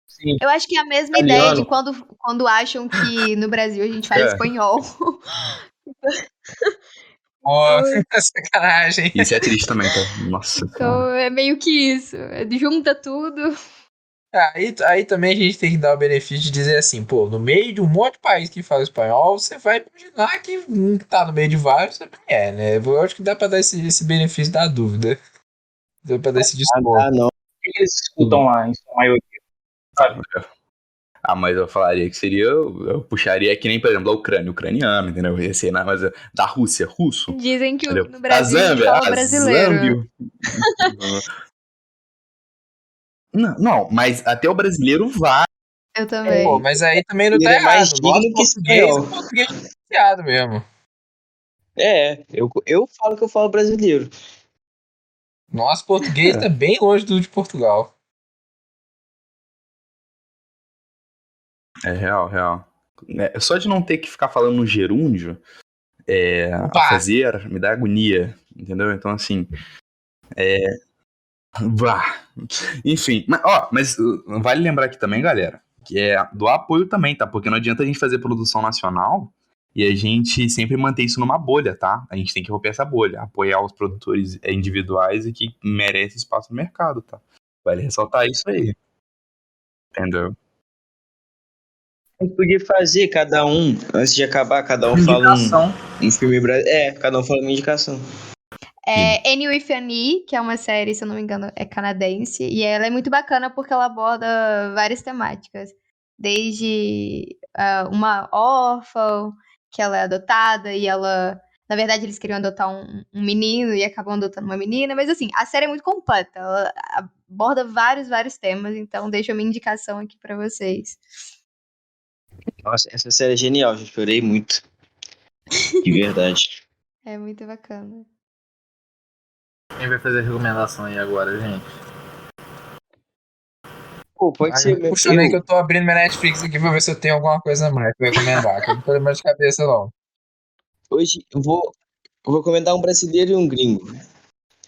Sim, Eu acho que é a mesma ideia de italiano. quando acham que no Brasil a gente fala é, espanhol. ó, sacanagem. isso é triste também, tá? Nossa Então senhora. é meio que isso. Junta tudo. Aí também a gente tem que dar o benefício de dizer assim, pô, no meio de um monte de país que fala espanhol, você vai imaginar que um que tá no meio de vários também é, né? Eu acho que dá pra dar esse benefício da dúvida. Dá pra dar esse desconto. Ah, não. O que eles escutam lá, em sua maioria, sabe? Ah, mas eu falaria que seria. Eu puxaria que nem, por exemplo, a Ucrânia, ucraniano, entendeu? Ia ser, mas da Rússia, russo, Dizem que entendeu? no Da Brasil a gente Zâmbia, fala brasileiro. Zâmbio. Não, não, mas até o brasileiro vai. Eu Pô, também. mas aí também não tá Ele é mais errado. Nós digno que português é espanhol. português diferenciado mesmo. Eu falo que eu falo brasileiro. Nós português tá É, bem longe do de Portugal. é real, real. É, só de não ter que ficar falando no gerúndio, a Opa! fazer, me dá agonia, entendeu? Então, assim, vá. Enfim, mas vale lembrar aqui também, galera, que é do apoio também, tá? Porque não adianta a gente fazer produção nacional e a gente sempre manter isso numa bolha, tá? A gente tem que romper essa bolha, apoiar os produtores individuais e que merecem espaço no mercado, tá? Vale ressaltar isso aí, entendeu? A gente podia fazer cada um, antes de acabar, cada um fala Indicação. um filme brasileiro. Cada um fala uma indicação. Sim. Annie with an E, que é uma série, se eu não me engano, é canadense. E ela é muito bacana porque ela aborda várias temáticas. Desde uma órfã, que ela é adotada e ela... Na verdade, eles queriam adotar um menino e acabam adotando uma menina. Mas assim, a série é muito completa. Ela aborda vários temas. Então, deixo a minha indicação aqui pra vocês. Nossa, essa série é genial, já chorei muito. De verdade. É muito bacana. Quem vai fazer a recomendação aí agora, gente? Pô, pode ser Vai mesmo. puxando aí que eu tô abrindo minha Netflix aqui pra ver se eu tenho alguma coisa a mais pra recomendar. Que eu não tô lembrando de cabeça, não. Hoje eu vou recomendar um brasileiro e um gringo.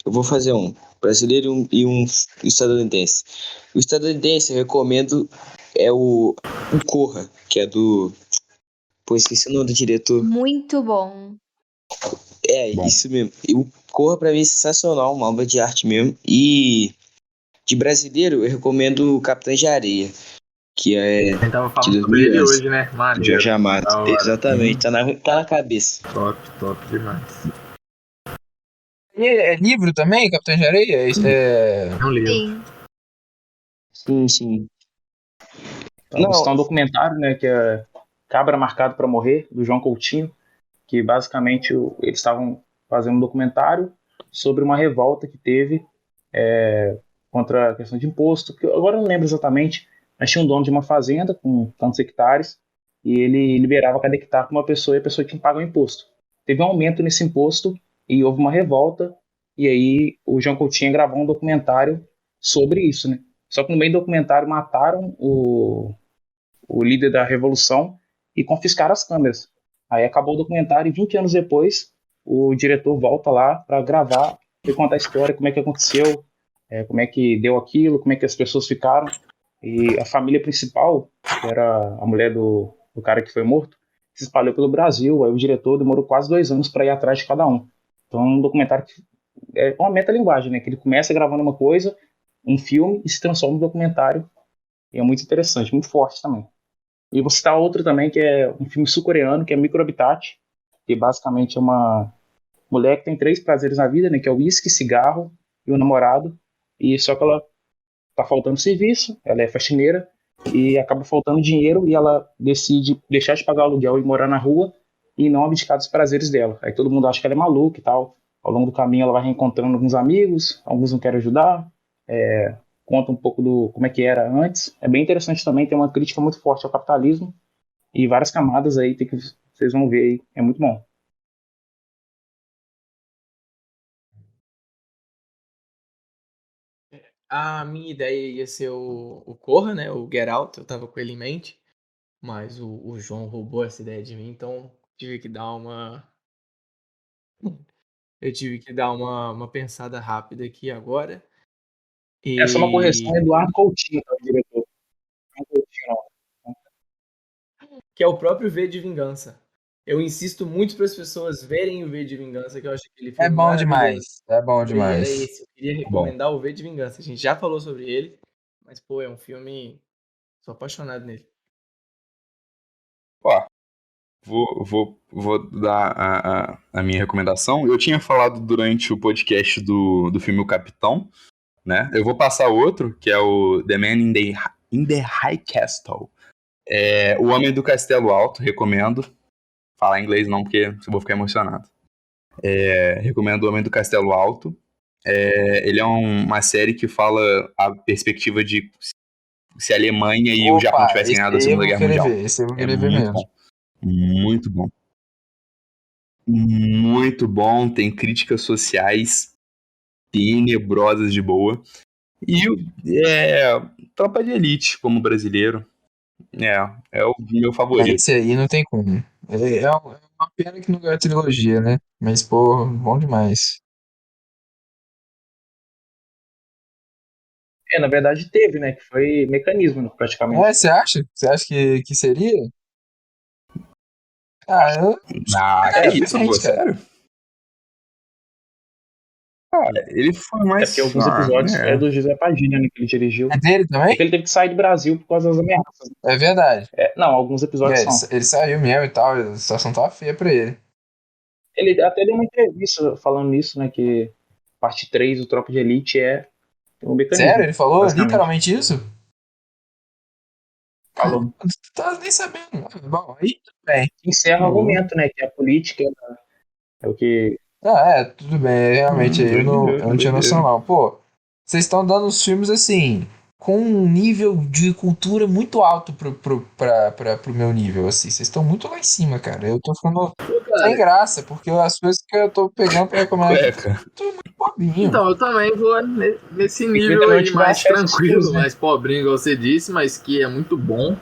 Eu vou fazer um brasileiro e um estadunidense. O estadunidense eu recomendo é o Corra, que é do. Pô, esqueci o nome do diretor. Muito bom. É, Bom. isso mesmo. E o Corra pra mim é sensacional, uma obra de arte mesmo. E de brasileiro eu recomendo o Capitães de Areia, que é A gente tava de falando sobre ele 2011, hoje, né? do Maneiro. Jorge Amado. Da hora. Exatamente, tá na cabeça. Top demais. E é livro também, Capitão de Areia? É um livro. Sim. Sim, sim. Então, Não, está um documentário, né, que é Cabra Marcado para Morrer, do João Coutinho, que basicamente eles estavam fazendo um documentário sobre uma revolta que teve contra a questão de imposto, que agora eu não lembro exatamente, Mas tinha um dono de uma fazenda com tantos hectares e ele liberava cada hectare para uma pessoa e a pessoa tinha que pagar o imposto. Teve um aumento nesse imposto e houve uma revolta e aí o João Coutinho gravou um documentário sobre isso, né? Só que no meio do documentário mataram o líder da revolução e confiscaram as câmeras. Aí acabou o documentário e 20 anos depois o diretor volta lá para gravar e contar a história, como é que aconteceu, como é que deu aquilo, como é que as pessoas ficaram. E a família principal, que era a mulher do cara que foi morto, se espalhou pelo Brasil. Aí o diretor demorou quase 2 anos para ir atrás de cada um. Então é um documentário que é uma metalinguagem, né? Que ele começa gravando uma coisa, um filme, e se transforma em documentário. E é muito interessante, muito forte também. E vou citar outro também, que é um filme sul-coreano, que é Microhabitat, que basicamente é uma mulher que tem 3 prazeres na vida, né? Que é o uísque, cigarro e o namorado. E só que ela tá faltando serviço, ela é faxineira, e acaba faltando dinheiro, e ela decide deixar de pagar o aluguel e morar na rua, e não abdicar dos prazeres dela. Aí todo mundo acha que ela é maluca e tal. Ao longo do caminho ela vai reencontrando alguns amigos, alguns não querem ajudar, conta um pouco do como é que era antes. É bem interessante também, tem uma crítica muito forte ao capitalismo, e várias camadas aí, vocês vão ver aí, é muito bom. A minha ideia ia ser o Corra, né? O Get Out, eu tava com ele em mente. Mas o João roubou essa ideia de mim, então tive que dar uma. Eu tive que dar uma pensada rápida aqui agora. Essa é uma correção, E. Eduardo Coutinho, tá, o diretor. Não é Coutinho, não. Que é o próprio V de Vingança. Eu insisto muito para as pessoas verem o V de Vingança, que eu acho aquele É filme bom maravilhoso. demais. É bom E era demais. esse. Eu queria Bom, recomendar o V de Vingança. A gente já falou sobre ele, mas, pô, é um filme. Sou apaixonado nele. ó, vou dar a minha recomendação. Eu tinha falado durante o podcast do filme O Capitão, né? Eu vou passar outro, que é o The Man in the High Castle. O Homem do Castelo Alto, recomendo. Falar inglês não, porque eu vou ficar emocionado. Recomendo O Homem do Castelo Alto. Ele é uma série que fala a perspectiva de se a Alemanha e o Japão Opa, tivessem esse ganhado a aí eu Segunda vou Guerra querer Mundial. ver. Esse eu vou É querer ver muito mesmo. bom. Muito bom. Muito bom. Tem críticas sociais tenebrosas de boa. E Tropa de Elite, como brasileiro. É o meu favorito. Esse aí não tem como. É uma pena que não ganhou a trilogia, né? Mas, pô, bom demais. Na verdade teve, né? Que foi mecanismo, né, praticamente. Você acha? Você acha que seria? Ah, eu acho que Ah, que pegaria isso, pô, diferente, cara. sério? Cara, ele foi É porque mais. alguns episódios é do José Padilha, né, que ele dirigiu. É dele É também? que ele teve que sair do Brasil por causa das ameaças. É verdade. Não, alguns episódios Ele, são. ele saiu mesmo e tal, a situação tava feia pra ele. Ele até deu uma entrevista falando nisso, né? Que parte 3 do Tropa de Elite é um Sério? mecanismo, Ele falou basicamente. literalmente isso? Falou. Não tava nem sabendo. Bom, aí tudo bem. Encerra o Uhum. argumento, né? Que a política é o que. Tudo bem. Realmente, aí eu não tinha noção, Doideira. não. Pô, vocês estão dando os filmes assim, com um nível de cultura muito alto pro meu nível, assim. Vocês estão muito lá em cima, cara. Eu tô ficando Pô, sem cara, graça, porque as coisas que eu tô pegando pra recomendar aqui, Cueca. tô muito bobinho. então, eu também vou nesse Tem que ver nível também aí onde vai mais achar esses filmes, tranquilo, né? mais pobrinho, igual você disse, mas que é muito bom.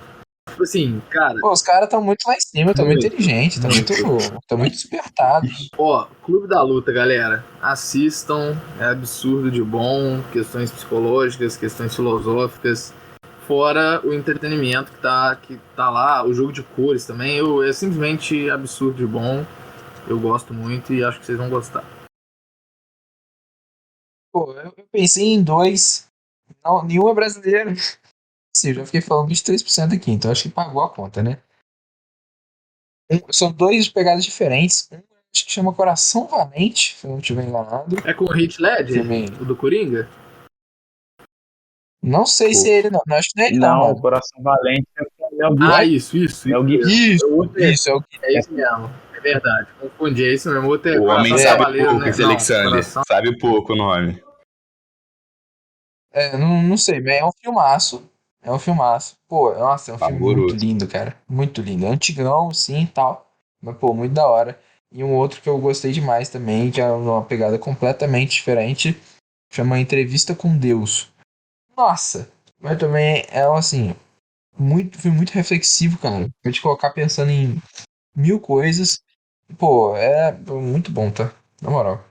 Tipo assim, cara, Pô, os caras estão muito lá em cima, estão muito muito, inteligentes, estão muito despertados. Ó, Clube da Luta, galera. Assistam, é absurdo de bom, questões psicológicas, questões filosóficas, fora o entretenimento que tá lá, o jogo de cores também, é simplesmente absurdo de bom. Eu gosto muito e acho que vocês vão gostar. Pô, eu pensei em dois, não, nenhum é brasileiro. Sim, eu já fiquei falando 23% aqui, então acho que pagou a conta, né? São dois pegadas diferentes. Um acho que chama Coração Valente, se eu não estiver enganado. É com o Heath Ledger, Filme. o do Coringa? Não sei se é ele, não. Não, acho que não é ele, não, Não, o mano. Coração Valente é com o Mel Ah, Gibson. isso. Mel Gibson. Isso, É o outro, é isso, é o que. isso mesmo. É verdade. Confundi, é isso mesmo. O outro é O homem Coração sabe Cavaleiro, pouco, né? esse Não, Alexander. Coração. Sabe pouco o nome. Não sei, mas é um filmaço. É um filmaço. Pô, nossa, é um filme muito Pavoroso. lindo, cara. Muito lindo. É antigão, sim, e tal. Mas, pô, muito da hora. E um outro que eu gostei demais também, que é uma pegada completamente diferente, chama Entrevista com Deus. Nossa, mas também é, assim, filme muito reflexivo, cara. Pra te colocar pensando em mil coisas. Pô, é muito bom, tá? Na moral.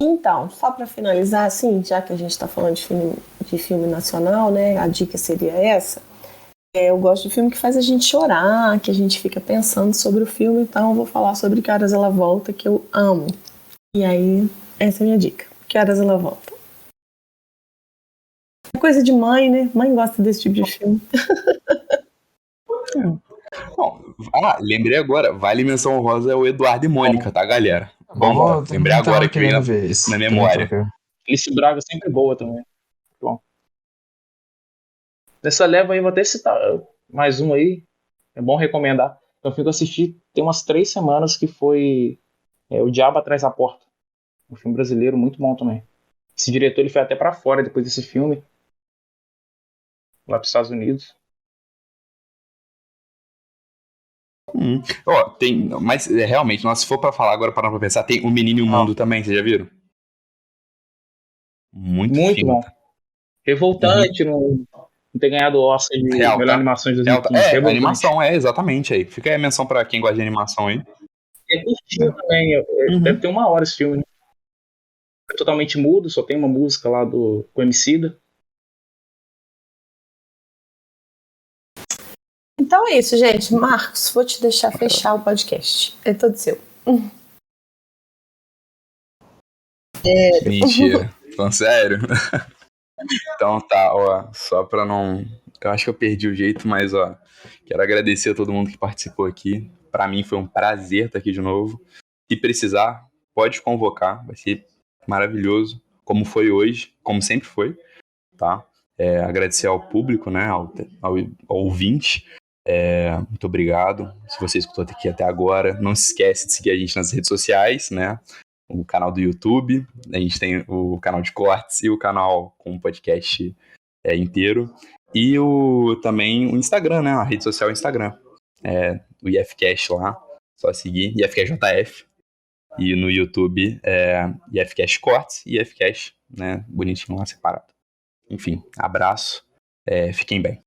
Então, só para finalizar, assim, já que a gente está falando de filme nacional, né? A dica seria essa. Eu gosto de filme que faz a gente chorar, que a gente fica pensando sobre o filme, então eu vou falar sobre Que Horas Ela Volta, que eu amo. E aí, essa é a minha dica. Que Horas Ela Volta. É coisa de mãe, né? Mãe gosta desse tipo de filme. Bom, lembrei agora. Vale menção honrosa é o Eduardo e Mônica, tá, galera? Bom, Vamos, eu lembrei também agora tava que veio querendo ver na esse. Também tava memória. querendo. Alice Braga sempre boa também. Bom. Nessa leva aí, eu vou até citar mais um aí. É bom recomendar. É um filme que eu assisti tem umas 3 semanas que foi O Diabo Atrás da Porta. Um filme brasileiro muito bom também. Esse diretor ele foi até pra fora depois desse filme, lá pros Estados Unidos. Ó, tem. Mas realmente, se for pra falar agora, para pensar, tem O Menino e o Não. Mundo também, vocês já viram? Muito Muito fino, bom. tá? Uhum. Revoltante não ter ganhado o Oscar de Real, melhor tá? animação de Real, tá? 2015. É, Revoltante. animação, exatamente aí. Fica aí a menção pra quem gosta de animação aí. É curtinho também. Deve Uhum. ter 1 hora esse filme, né? É totalmente mudo, só tem uma música lá com o Emicida. Então é isso, gente. Marcos, vou te deixar fechar o podcast. É todo seu. Mentira. Falando sério? Então tá, ó. Só pra não. Eu acho que eu perdi o jeito, mas ó. Quero agradecer a todo mundo que participou aqui. Pra mim foi um prazer estar aqui de novo. Se precisar, pode convocar. Vai ser maravilhoso. Como foi hoje, como sempre foi, tá? Agradecer ao público, né? Ao ouvinte. Muito obrigado. Se você escutou aqui até agora, não se esquece de seguir a gente nas redes sociais, né? O canal do YouTube, a gente tem o canal de cortes e o canal com o podcast inteiro. E também o Instagram, né? A rede social Instagram. O IFCast lá, só seguir, IFCastJF. E no YouTube IFCast Cortes e IFCast, né? Bonitinho lá separado. Enfim, abraço, fiquem bem.